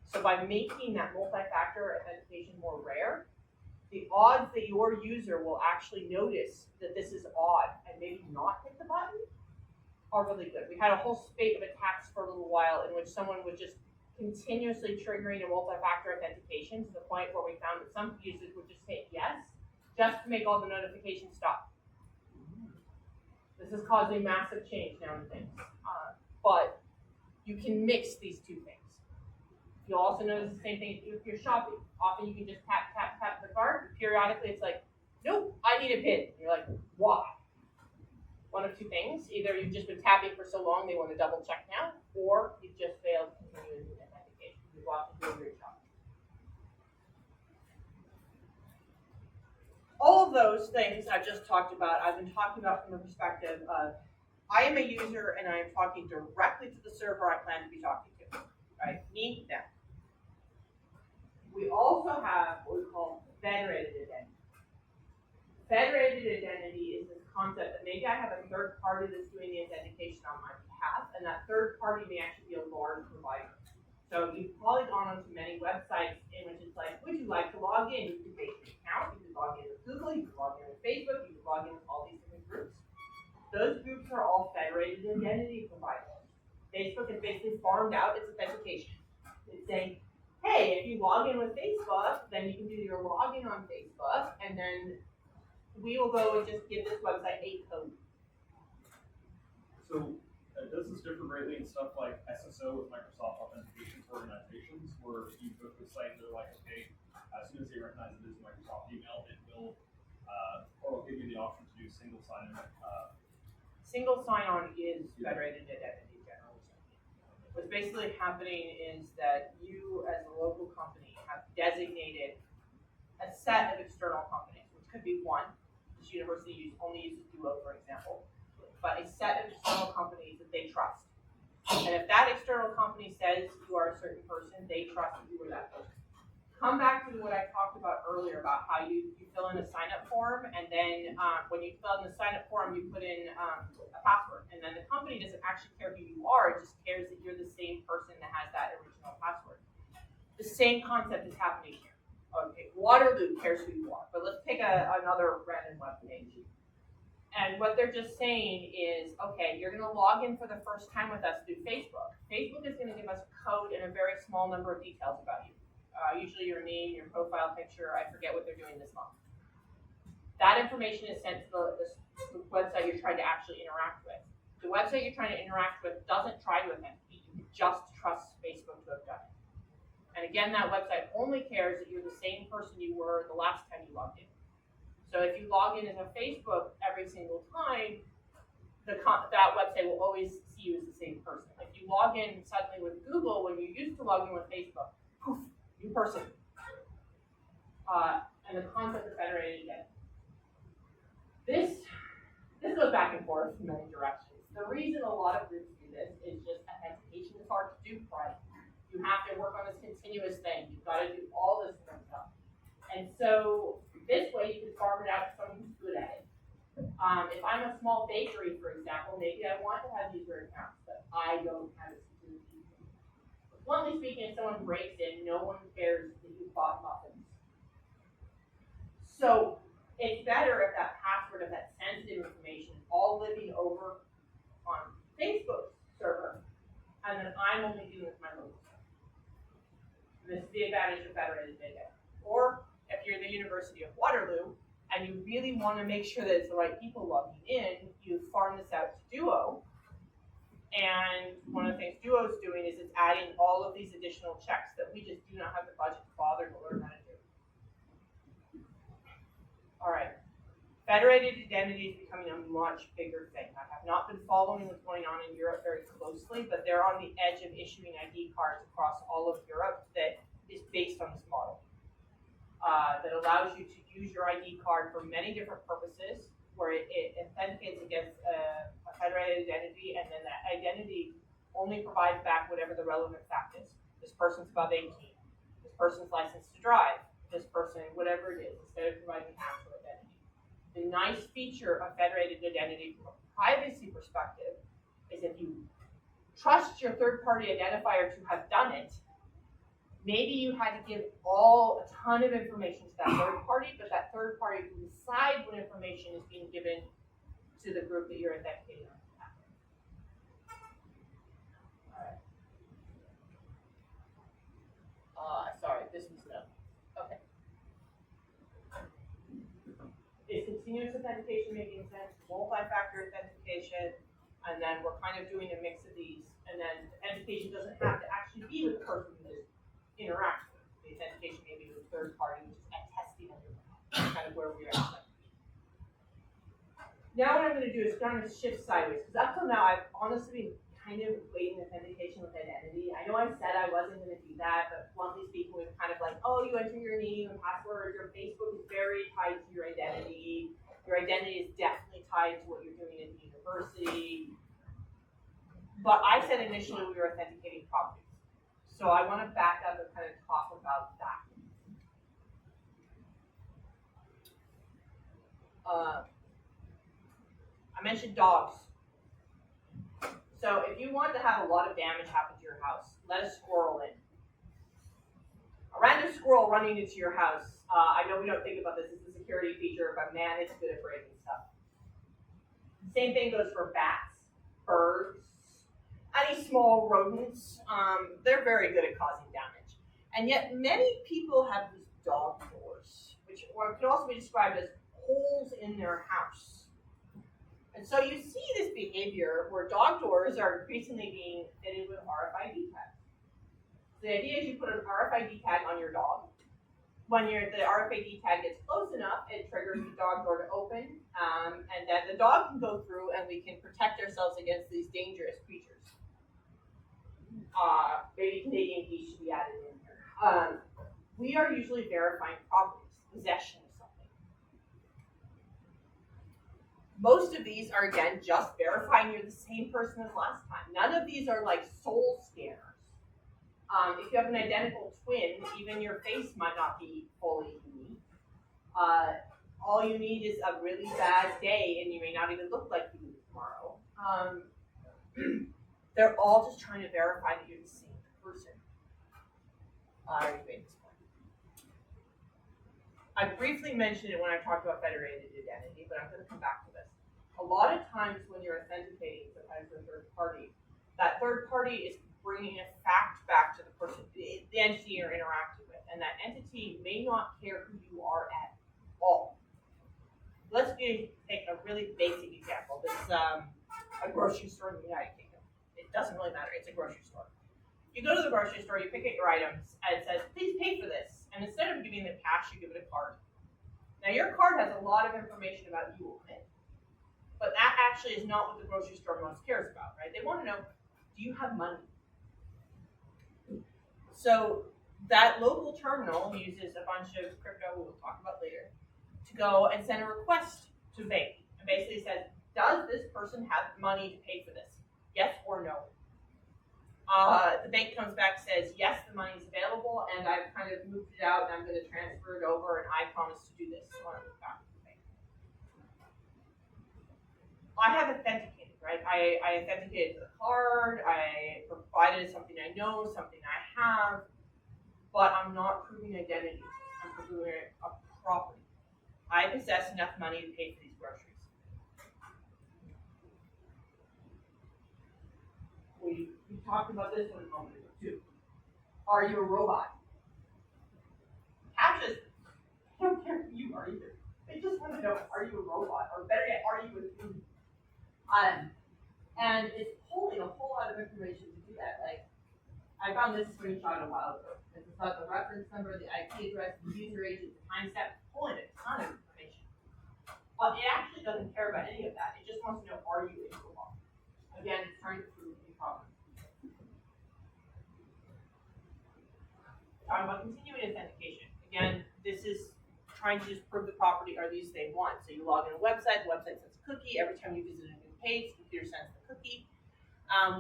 So by making that multi-factor authentication more rare, the odds that your user will actually notice that this is odd and maybe not hit the button are really good. We had a whole spate of attacks for a little while in which someone was just continuously triggering a multi-factor authentication to the point where we found that some users would just hit yes just to make all the notifications stop. This has caused a massive change now in things. But you can mix these two things. You'll also notice the same thing if you're shopping. Often you can just tap, tap, tap the card. Periodically it's like, nope, I need a PIN. And you're like, why? One of two things. Either you've just been tapping for so long they want to double check now, or you've just failed to continue the authentication. You've lost a great shop. All of those things I've just talked about, I've been talking about from the perspective of I am a user and I am talking directly to the server I plan to be talking to. Right? Me, them. We also have what we call federated identity. Federated identity is this concept that maybe I have a third party that's doing the authentication on my behalf, and that third party may actually be a large provider. So you've probably gone onto many websites in which it's like, would you like to log in? You can create an account, you can log in with Google, you can log in with Facebook, you can log in with all these different groups. Those groups are all federated identity providers. Facebook has basically farmed out its authentication. It's saying, hey, if you log in with Facebook, then you can do your login on Facebook, and then we will go and just give this website a code. So does this differ greatly in stuff like SSO with Microsoft Authentication for organizations, where you go to a site and they're like, okay, as soon as they recognize it as Microsoft email, it will, or will give you the option to do single sign-on. Single sign-on is federated identity, generally speaking. What's basically happening is that you, as a local company, have designated a set of external companies, which could be one. This university only uses Duo, for example, but a set of external companies that they trust. And if that external company says you are a certain person, they trust that you are that person. Come back to what I talked about earlier about how you fill in a sign-up form, and then when you fill in the sign-up form, you put in a password. And then the company doesn't actually care who you are, it just cares that you're the same person that has that original password. The same concept is happening here. Okay, Waterloo cares who you are, but let's pick another random web page. And what they're just saying is, okay, you're going to log in for the first time with us through Facebook. Facebook is going to give us a code and a very small number of details about you. Usually your name, your profile picture, I forget what they're doing this month. That information is sent to the website you're trying to actually interact with. The website you're trying to interact with doesn't try to authenticate, you just trust Facebook to have done it. And again, that website only cares that you're the same person you were the last time you logged in. So if you log in as a Facebook every single time, that website will always see you as the same person. If you log in suddenly with Google when you used to log in with Facebook, poof, new person. And the concept of federated identity. This goes back and forth in many directions. The reason a lot of groups do this is just authentication is hard to do right. You have to work on this continuous thing. You've got to do all this different stuff. And so this way you can farm it out to someone who's good at it. If I'm a small bakery, for example, maybe I want to have user accounts, but I don't have a security. Bluntly speaking, if someone breaks in, no one cares that you bought muffins. So it's better if that password of that sensitive information is all living over on Facebook's server, and then I'm only dealing with my local server. This is the advantage of federated data. Or if you're the University of Waterloo and you really want to make sure that it's the right people logging in, you farm this out to Duo. And one of the things Duo is doing is it's adding all of these additional checks that we just do not have the budget to bother to learn how to do. All right. Federated identity is becoming a much bigger thing. I have not been following what's going on in Europe very closely, but they're on the edge of issuing ID cards across all of Europe that is based on this model. That allows you to use your ID card for many different purposes, where it authenticates against a federated identity, and then that identity only provides back whatever the relevant fact is. This person's above 18. This person's licensed to drive. This person, whatever it is, instead of providing actual identity. The nice feature of federated identity from a privacy perspective is if you trust your third-party identifier to have done it, maybe you had to give a ton of information to that third party, but that third party can decide when information is being given to the group that you're authenticating on. Sorry, this was no. Okay. Is continuous authentication making sense? Multi-factor authentication, and then we're kind of doing a mix of these. And then authentication doesn't have to actually be with the person that is interacting with. The authentication may be with a third party, which is attesting on your behalf. That's kind of where we are. Now what I'm going to do is kind of shift sideways, because up till now I've honestly been kind of equating authentication with identity. I know I said I wasn't going to do that, but bluntly speaking, we've kind of like, oh, you enter your name and password, your Facebook is very tied to your identity. Your identity is definitely tied to what you're doing at the university. But I said initially we were authenticating properties. So I want to back up and kind of talk about that. I mentioned dogs. So if you want to have a lot of damage happen to your house, let a squirrel in. A random squirrel running into your house, I know we don't think about this as a security feature, but man, it's good at breaking stuff. Same thing goes for bats, birds, any small rodents. They're very good at causing damage. And yet many people have these dog doors, which can also be described as holes in their house. And so you see this behavior where dog doors are increasingly being fitted with RFID tags. The idea is you put an RFID tag on your dog. When the RFID tag gets close enough, it triggers the dog door to open, and then the dog can go through and we can protect ourselves against these dangerous creatures. Maybe Canadian geese should be added in here. We are usually verifying properties, possession of something. Most of these are, again, just verifying you're the same person as last time. None of these are like soul scanners. If you have an identical twin, even your face might not be fully unique. All you need is a really bad day, and you may not even look like you do tomorrow. They're all just trying to verify that you're the same person. I already made this point. I briefly mentioned it when I talked about federated identity, but I'm going to come back to this. A lot of times when you're authenticating sometimes with a third party, that third party is bringing a fact back to the person, the entity you're interacting with, and that entity may not care who you are at all. Let's take a really basic example. This is a grocery store in the United Kingdom. It doesn't really matter. It's a grocery store. You go to the grocery store, you pick up your items, and it says, please pay for this. And instead of giving them cash, you give it a card. Now, your card has a lot of information about you on it, but that actually is not what the grocery store most cares about, right? They want to know, do you have money? So that local terminal uses a bunch of crypto, we'll talk about later, to go and send a request to the bank. And basically says, does this person have money to pay for this? Yes or no? The bank comes back, says, yes, the money is available, and I've kind of moved it out, and I'm going to transfer it over, and I promise to do this. So I move back to the bank. I have authenticated, right? I authenticated the card, I provided something I know, something I have, but I'm not proving identity. I'm proving a property. I possess enough money to pay for these groceries. We talked about this one a moment ago, too. Are you a robot? Captchas, I don't care who you are either. They just want to know, are you a robot? Or better yet, are you a human? And it's pulling a whole lot of information to do that. Like, I found this screenshot a while ago. It's about the reference number, the IP address, the user agent, the timestamp, pulling a ton of information. But it actually doesn't care about any of that. It just wants to know, are you a robot? Again, it's trying to prove a problem. Talking about continuing authentication. Again, this is trying to just prove the property are these they want. So you log in a website, the website sends a cookie. Every time you visit a new page, the computer sends the cookie.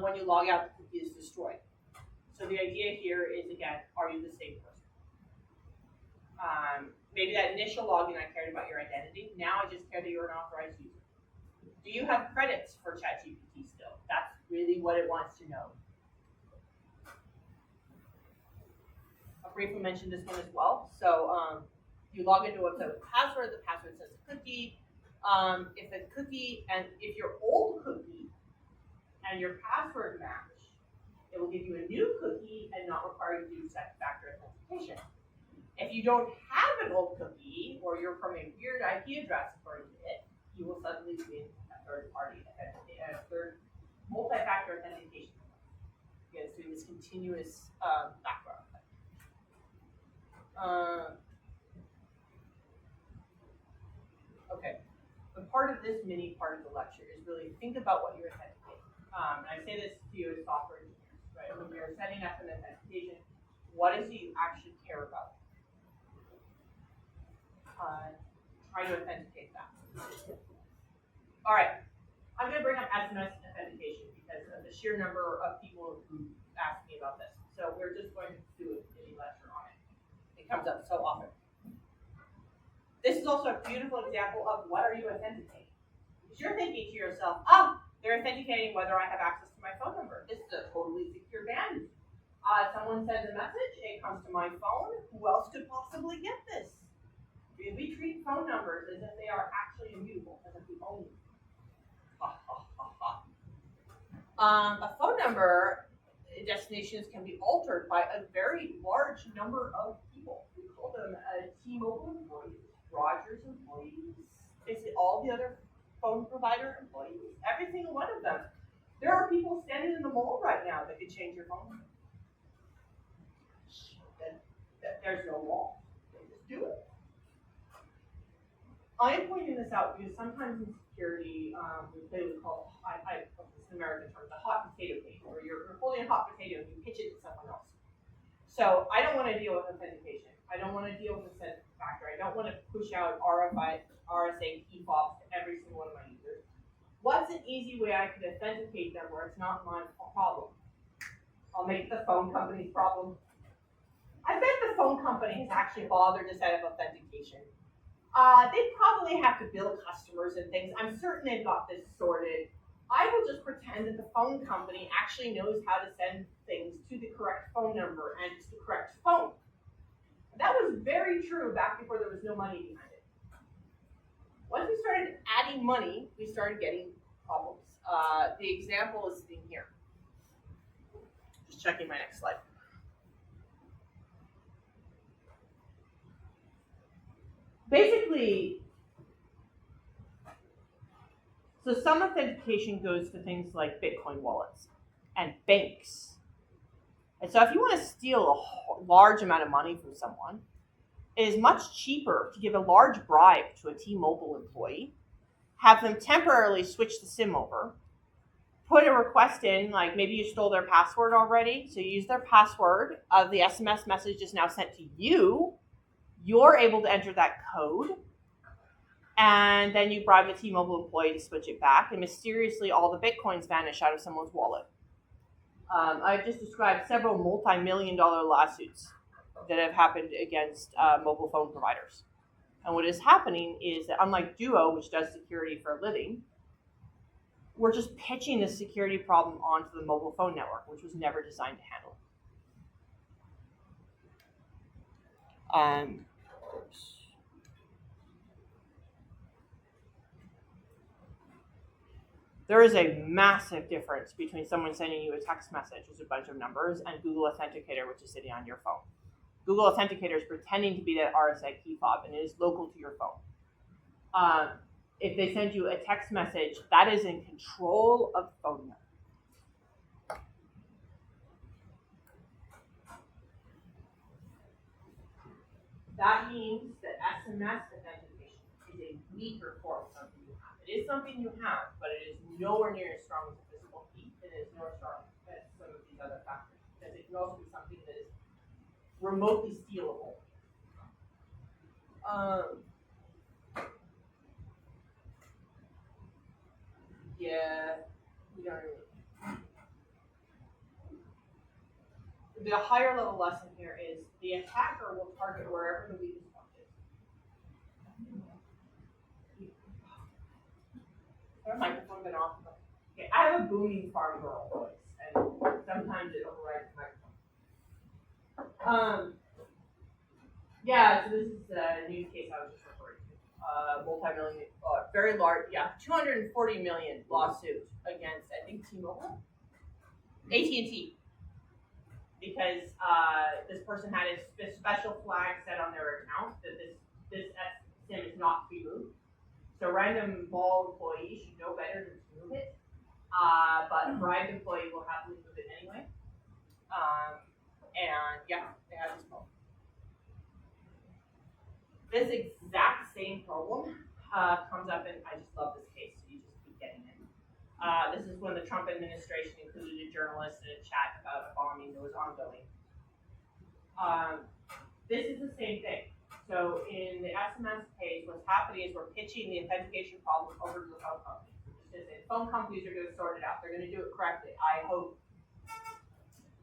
When you log out, the cookie is destroyed. So the idea here is, again, are you the same person? Maybe that initial login I cared about your identity. Now I just care that you're an authorized user. Do you have credits for ChatGPT still? That's really what it wants to know. I'll briefly mention this one as well. So you log into a website with a password. The password says a cookie. If the cookie and if your old cookie and your password match, it will give you a new cookie and not require you to do second-factor authentication. If you don't have an old cookie or you're from a weird IP address according to it, you will suddenly be a third-party authentication, third multi-factor authentication. Again, it's doing this continuous background. Okay, but part of this mini part of the lecture is really think about what you're authenticating. And I say this to you as software engineers, right? When you're setting up an authentication, what is it you actually care about? Try to authenticate that. All right, I'm going to bring up SMS authentication because of the sheer number of people who ask me about this. So we're just going to do a mini lecture on it. It comes up so often. This is also a beautiful example of what are you authenticating. Because you're thinking to yourself, they're authenticating whether I have access to my phone number. This is a totally secure band. Someone sends a message, it comes to my phone. Who else could possibly get this? We treat phone numbers as if they are actually immutable, as if we own them. A phone number destinations can be altered by a very large number of people. We call them T-Mobile employees, Rogers employees, basically all the other phone provider employees, every single one of them. There are people standing in the mall right now that could change your phone number. There's no law. They just do it. I am pointing this out because sometimes in security, they would call it's an American term, the hot potato game, where you're holding a hot potato and you pitch it to someone else. So I don't want to deal with authentication. I don't want to deal with the second factor. I don't want to push out RSA key fobs to every single one of my users. What's an easy way I could authenticate them where it's not my problem? I'll make the phone company's problem. I bet the phone company has actually bothered to set up authentication. They probably have to bill customers and things. I'm certain they've got this sorted. I will just pretend that the phone company actually knows how to send things to the correct phone number and to the correct phone. That was very true back before there was no money behind it. Once we started adding money, we started getting problems. The example is sitting here. Just checking my next slide. Basically, so some authentication goes to things like Bitcoin wallets and banks. And so if you want to steal a large amount of money from someone, it is much cheaper to give a large bribe to a T-Mobile employee, have them temporarily switch the SIM over, put a request in, like maybe you stole their password already, so you use their password, the SMS message is now sent to you, you're able to enter that code, and then you bribe the T-Mobile employee to switch it back, and mysteriously all the Bitcoins vanish out of someone's wallet. I've just described several multi-million-dollar lawsuits that have happened against mobile phone providers. And what is happening is that unlike Duo, which does security for a living, we're just pitching this security problem onto the mobile phone network, which was never designed to handle it. There is a massive difference between someone sending you a text message with a bunch of numbers and Google Authenticator, which is sitting on your phone. Google Authenticator is pretending to be that RSA key fob, and it is local to your phone. If they send you a text message, that is in control of the phone number. That means that SMS authentication is a weaker form of something you have. It is something you have, but it is nowhere near as strong as a physical key, and it is nowhere strong as some of these other factors, because it can also be something that is remotely stealable. We don't really. The higher level lesson here is the attacker will target wherever the weakest point is. Our microphone been off. Okay, I have a booming farm girl voice, and sometimes it overrides the microphone. Yeah, so this is the news case I was just referring to. Multi-million, very large, 240 million lawsuit against, I think, T-Mobile, AT&T, because this person had a special flag set on their account that this SIM is not to be moved. So a random mall employee should know better than to move it, but a bribed employee will happily move it anyway. And yeah, they have this problem. This exact same problem comes up, and I just love this case, so you just keep getting it. This is when the Trump administration included a journalist in a chat about a bombing that was ongoing. This is the same thing. So in the SMS case, what's happening is we're pitching the authentication problem over to the phone companies. Phone companies are going to sort it out. They're going to do it correctly, I hope.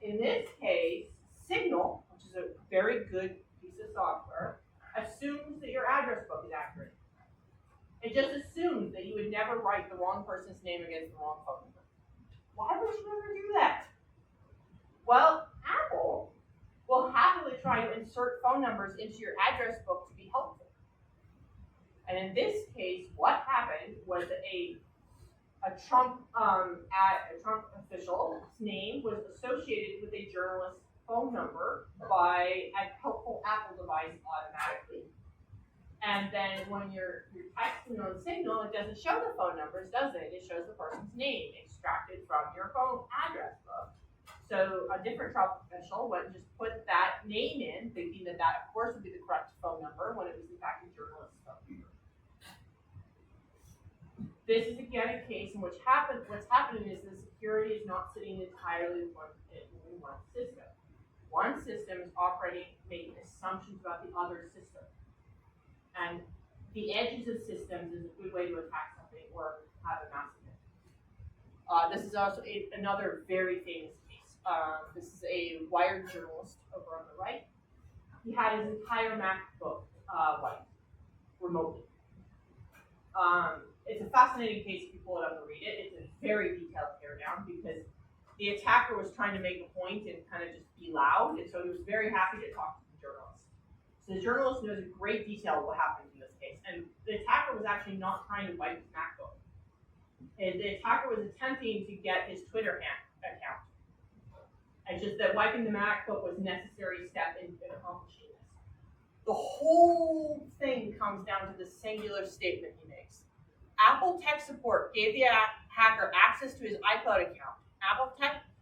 In this case, Signal, which is a very good piece of software, assumes that your address book is accurate. It just assumes that you would never write the wrong person's name against the wrong phone number. Why would you ever do that? Well, Apple will happily try to insert phone numbers into your address book to be helpful. And in this case, what happened was a Trump official's name was associated with a journalist's phone number by a helpful Apple device automatically. And then when you're texting on Signal, it doesn't show the phone numbers, does it? It shows the person's name extracted from your phone address book. So a different Trump official went and just put that name in, thinking that that, of course, would be the correct phone number when it was in fact a journalist's phone number. This is again a case in which what's happening is the security is not sitting entirely in one system. One system is operating, making assumptions about the other system. And the edges of systems is a good way to attack something or have a massive hit. This is also another very famous case. This is a Wired journalist over on the right. He had his entire MacBook wiped remotely. It's a fascinating case if you pull it up and read it. It's a very detailed teardown because the attacker was trying to make a point and kind of just be loud, and so he was very happy to talk to the journalist. So the journalist knows in great detail what happened in this case, and the attacker was actually not trying to wipe his MacBook. And the attacker was attempting to get his Twitter account. It's just that wiping the MacBook was a necessary step in accomplishing this. The whole thing comes down to the singular statement he makes. Apple tech support gave the hacker access to his iCloud account.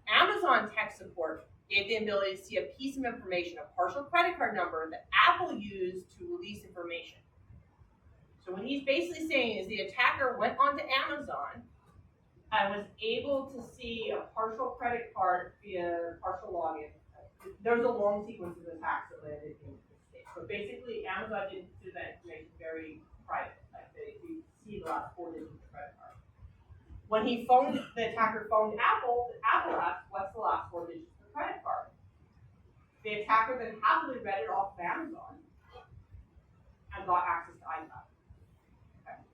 Amazon tech support gave the ability to see a piece of information, a partial credit card number that Apple used to release information. So what he's basically saying is the attacker went onto Amazon and was able to see a partial credit card via partial login. There's a long sequence of attacks that landed in this case. But basically, Amazon didn't do that information very private. Like you see the last 4 digits of the credit card. When the attacker phoned Apple asked, what's the last 4 digits of the credit card? The attacker then happily read it off of Amazon and got access to iCloud. Okay.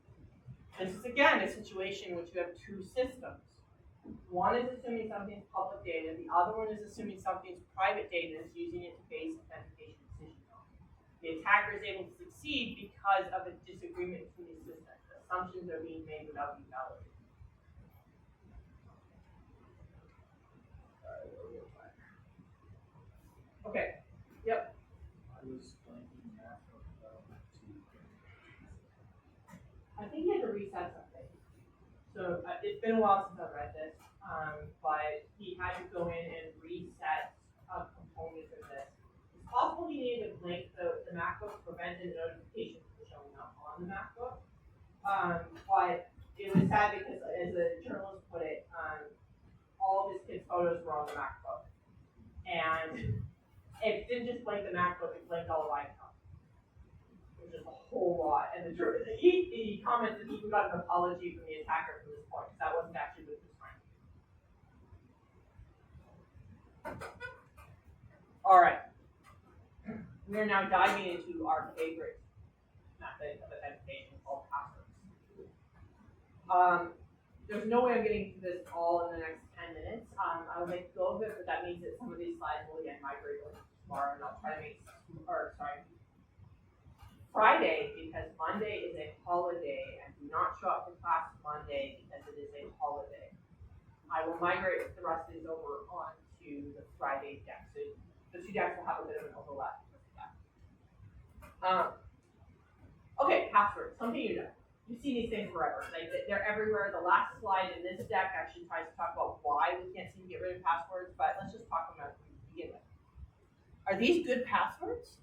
This is again a situation in which you have two systems. One is assuming something's public data, the other one is assuming something's private data and is using it to base authentication decisions on. The attacker is able to succeed because of a disagreement between the systems. Assumptions are being made without being validated. Okay. Yep. I was blanking that about I think you had to reset something. So it's been a while since I've read this, but he had to go in and reset a component of this. It's possible he needed to link the MacBook to prevent a notification from showing up on the MacBook. But it was sad because, as the journalist put it, all of his kids' photos were on the MacBook. And it didn't just blank the MacBook, it blanked all of iCloud. Which is a whole lot. And he commented he even got an apology from the attacker from this point, because that wasn't actually what he was trying to do. Alright. We are now diving into our favorite method of authentication called passwords. There's no way I'm getting to this all in the next 10 minutes. I will make a go of it, but that means that some of these slides will again migrate over to tomorrow, and I'll try to make, Friday, because Monday is a holiday, and do not show up to class Monday because it is a holiday. I will migrate the rest of these over onto the Friday deck. So the two decks will have a bit of an overlap because of that. Okay, passwords, something you know. You see these things forever. Like they're everywhere. The last slide in this deck actually tries to talk about why we can't seem to get rid of passwords, but let's just talk about it to begin with. Are these good passwords?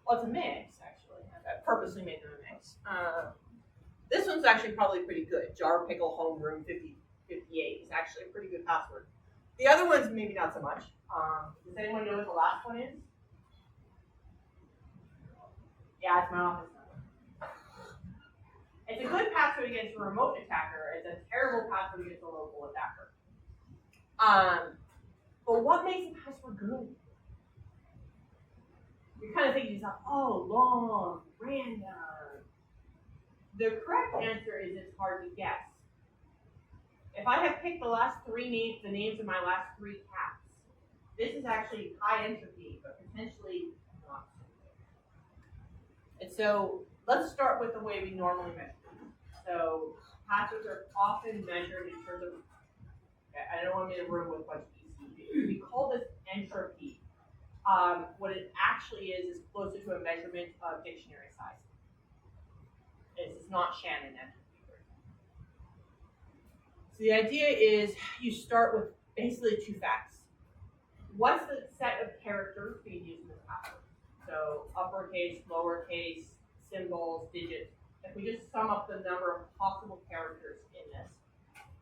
Well, it's a mix, actually. I purposely made them a mix. This one's actually probably pretty good. Jar Pickle Homeroom 5058 is actually a pretty good password. The other ones, maybe not so much. Does anyone know what the last one is? Yeah, it's my office number. It's a good password against a remote attacker. It's a terrible password against a local attacker. But what makes a password good? You're kind of thinking to yourself, oh, long, random. The correct answer is it's hard to guess. If I have picked the last three names, the names of my last three cats, this is actually high entropy, but potentially not. And so let's start with the way we normally measure. So passwords are often measured in terms of, I don't want to be in a room with a bunch of ECB. We call this entropy. What it actually is closer to a measurement of dictionary size. It's not Shannon entropy. So the idea is you start with basically two facts. What's the set of characters being used in this password? So uppercase, lowercase, symbols, digits. If we just sum up the number of possible characters in this,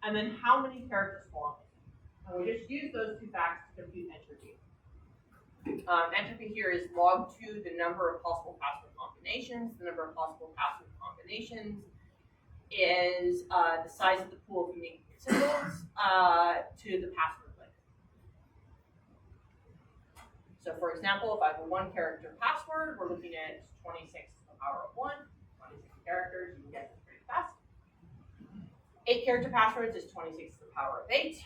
and then how many characters belong in it. And we just use those two facts to compute entropy. Entropy here is log 2 the number of possible password combinations. The number of possible password combinations is the size of the pool of unique symbols to the password length. So for example, if I have a 1-character password, we're looking at 26 to the power of 1, 26 characters, you can guess it pretty fast. 8-character passwords is 26 to the power of 8.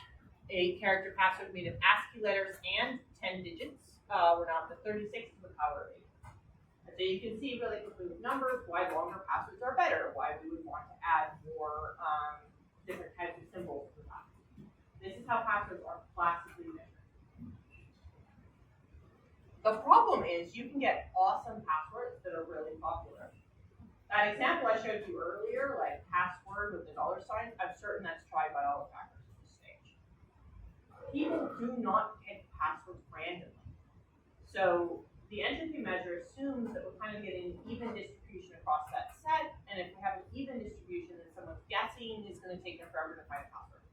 8-character password made of ASCII letters and 10 digits. We're now up to 36 to the power of 8. And so you can see really quickly with numbers why longer passwords are better, why we would want to add more different types of symbols to that. This is how passwords are classically measured. The problem is you can get awesome passwords that are really popular. That example I showed you earlier, like password with the $sign, I'm certain that's tried by all attackers at this stage. People do not pick passwords randomly. So the entropy measure assumes that we're kind of getting even distribution across that set, and if we have an even distribution, then someone's guessing is going to take them forever to find a password.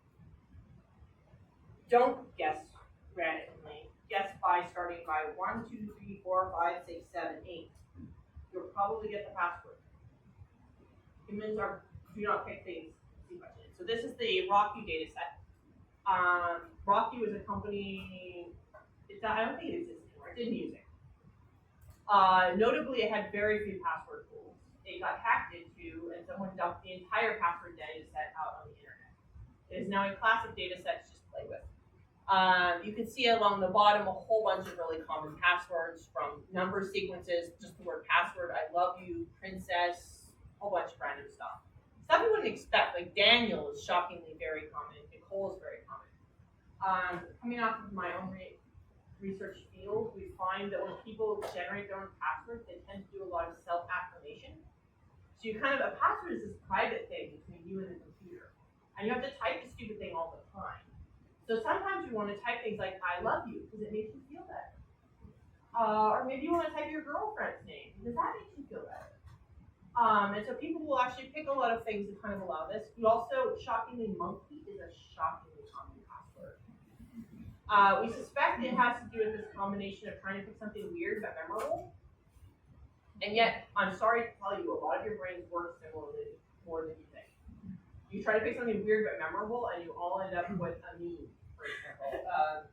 Don't guess randomly. Guess by starting by 1, 2, 3, 4, 5, 6, 7, 8. You'll probably get the password. Humans do not pick things sequentially. So this is the RockU data set. RockU is a company, I don't think it exists anymore, it didn't use it. Notably, it had very few password pools. It got hacked into, and someone dumped the entire password data set out on the internet. It is now a classic data set to just play with. You can see along the bottom a whole bunch of really common passwords, from number sequences, just the word password, I love you, princess, a whole bunch of random stuff. Stuff you wouldn't expect, like Daniel is shockingly very common, Nicole is very common. Coming off of my own research field, we find that when people generate their own passwords, they tend to do a lot of self-affirmation. So you a password is this private thing between you and the computer. And you have to type the stupid thing all the time. So sometimes you want to type things like, I love you, because it makes you feel better. Or maybe you want to type your girlfriend's name, because that makes you feel better. And so people will actually pick a lot of things that allow this. You also, shockingly, monkey is a shockingly common password. We suspect it has to do with this combination of trying to pick something weird but memorable. And yet, I'm sorry to tell you, a lot of your brains work similarly more than you think. You try to pick something weird but memorable, and you all end up with a meme, for example.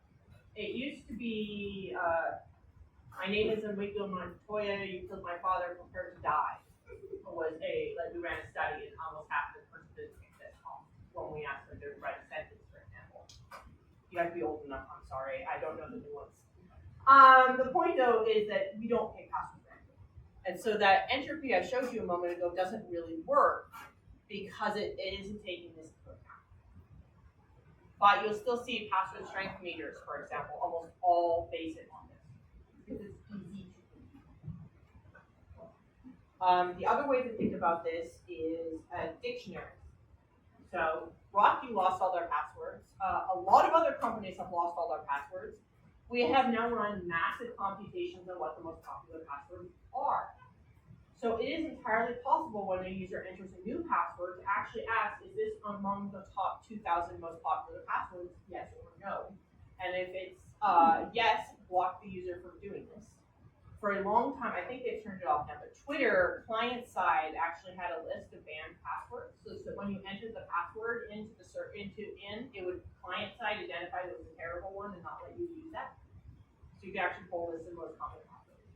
It used to be, my name is Enrico Montoya, you killed my father, prepare to die. we ran a study and almost half the participants picked this off when we asked them to write a sentence, for example. You have to be old enough, I'm sorry, I don't know the nuance. The point though is that we don't pick passwords randomly. And so that entropy I showed you a moment ago doesn't really work because it isn't taking this into account. But you'll still see password strength meters, for example, almost all base it on this because it's easy to do. The other way to think about this is dictionaries. So Rocky lost all their passwords. A lot of other companies have lost all their passwords. We have now run massive computations on what the most popular passwords are. So it is entirely possible when a user enters a new password to actually ask, is this among the top 2,000 most popular passwords, yes or no? And if it's yes, block the user from doing this. For a long time, I think they've turned it off now, but Twitter client side actually had a list of banned passwords. So when you entered the password into the it would client side identify that it was a terrible one and not let you use that. So you could actually pull this in most common passwords.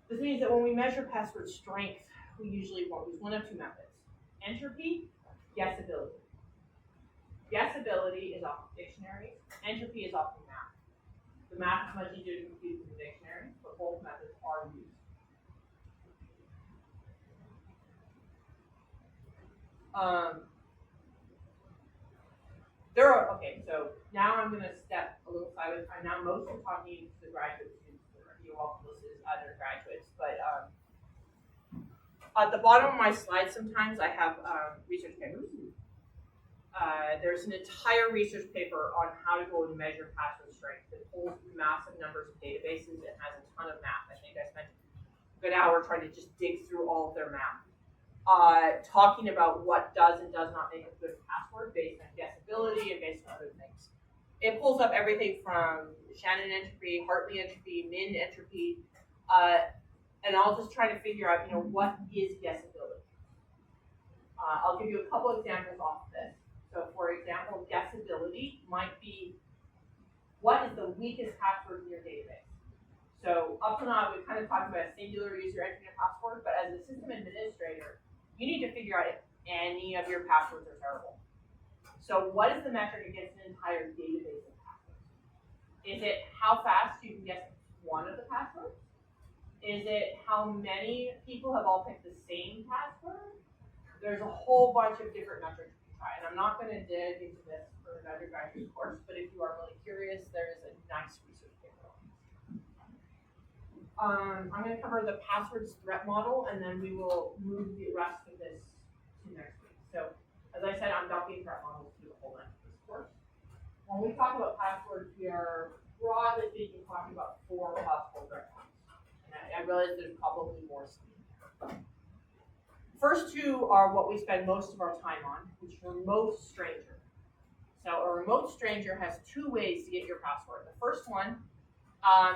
This means that when we measure password strength, we usually won't use one of two methods. Entropy, guessability. Guessability is often dictionaries. Entropy is often math. The math is much easier to compute than the dictionary, but both methods are used. Okay, so now I'm going to step a little sideways. I'm now mostly talking to the graduate students. You're welcome to listen to other graduates, but at the bottom of my slide sometimes I have research papers. There's an entire research paper on how to go and measure password strength. It pulls massive numbers of databases and has a ton of math. I think I spent a good hour trying to just dig through all of their math. Talking about what does and does not make a good password based on guessability and based on other things. It pulls up everything from Shannon entropy, Hartley entropy, Min entropy, and I'll just try to figure out, what is guessability. I'll give you a couple examples off of this. So for example, guessability might be, what is the weakest password in your database? So up to now, we've kind of talked about a singular user entering a password, but as a system administrator, you need to figure out if any of your passwords are terrible. So what is the metric against an entire database of passwords? Is it how fast you can guess one of the passwords? Is it how many people have all picked the same password? There's a whole bunch of different metrics you can try, and I'm not going to dig into this for an undergraduate course, but if you are really curious, there is a nice research paper on this. I'm going to cover the passwords threat model, and then we will move the rest of this to next week. So, as I said, I'm dumping threat models to the whole length of this course. When we talk about passwords, we are broadly speaking talking about 4 possible threat models. And I realize there's probably more speed there. First 2 are what we spend most of our time on, which is remote stranger. So a remote stranger has 2 ways to get your password. The first one,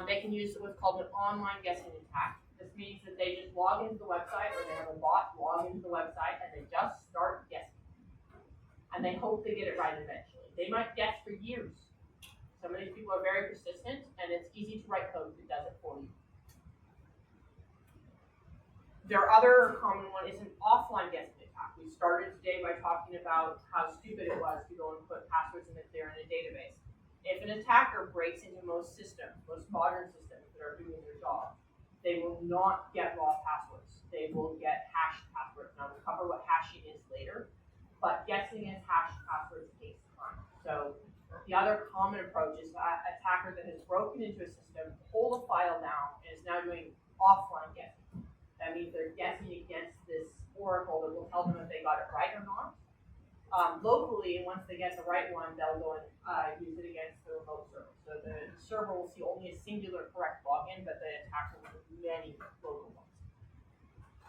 they can use what's called an online guessing attack. This means that they just log into the website, or they have a bot log into the website, and they just start guessing. And they hope they get it right eventually. They might guess for years. Some of these people are very persistent, and it's easy to write code that does it for you. Their other common one is an offline guessing attack. We started today by talking about how stupid it was to go and put passwords in if they're in a database. If an attacker breaks into most systems, most modern systems that are doing their job, they will not get raw passwords. They will get hashed passwords. Now we'll cover what hashing is later, but guessing and hashed passwords takes time. So the other common approach is an attacker that has broken into a system, pulled a file down, and is now doing offline guessing. That means they're guessing against this oracle that will tell them if they got it right or not. Locally, and once they get the right one, they'll go and use it against the remote server. So the server will see only a singular correct login, but the attacker will have many local ones.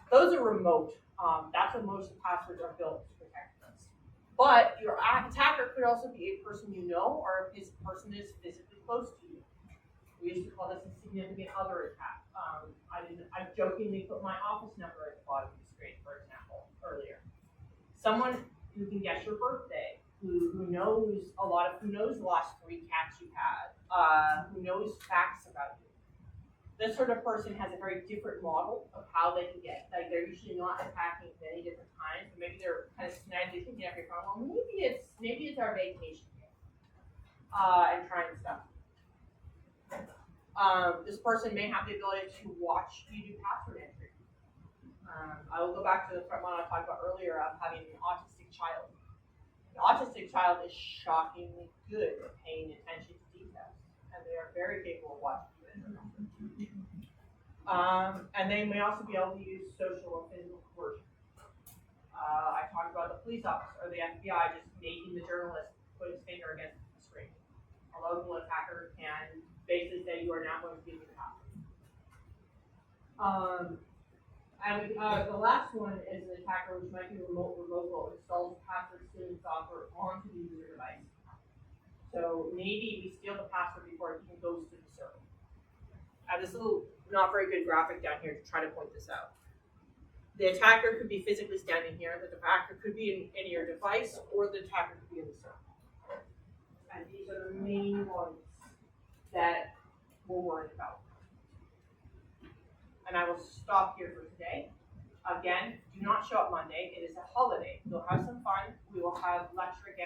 Those are remote. That's what most of the passwords are built to protect against. But your attacker could also be a person you know, or if this person is physically close to you. We used to call this a significant other attack. I jokingly put my office number at the bottom of the screen, for example, earlier. Someone who can guess your birthday, who knows the last 3 cats you've had, who knows facts about you. This sort of person has a very different model of how they can get, like they're usually not attacking many different times, but maybe they're kind of snidely thinking after your phone, well, maybe it's our vacation and trying stuff. This person may have the ability to watch you do password entry. I will go back to the front one I talked about earlier of having an autistic child. An autistic child is shockingly good at paying attention to details, and they are very capable of watching you enter. And they may also be able to use social or physical coercion. I talked about the police officer or the FBI just making the journalist put his finger against the screen. A local attacker can basically say you are now going to give me the password. The last one is an attacker which might be removal, installs password stealing software onto the user device. So maybe we steal the password before it even goes to the server. I have this little not very good graphic down here to try to point this out. The attacker could be physically standing here, the attacker could be in your device, or the attacker could be in the server. And these are the main ones that we're worried about. And I will stop here for today. Again, do not show up Monday. It is a holiday. We'll have some fun. We will have lecture again.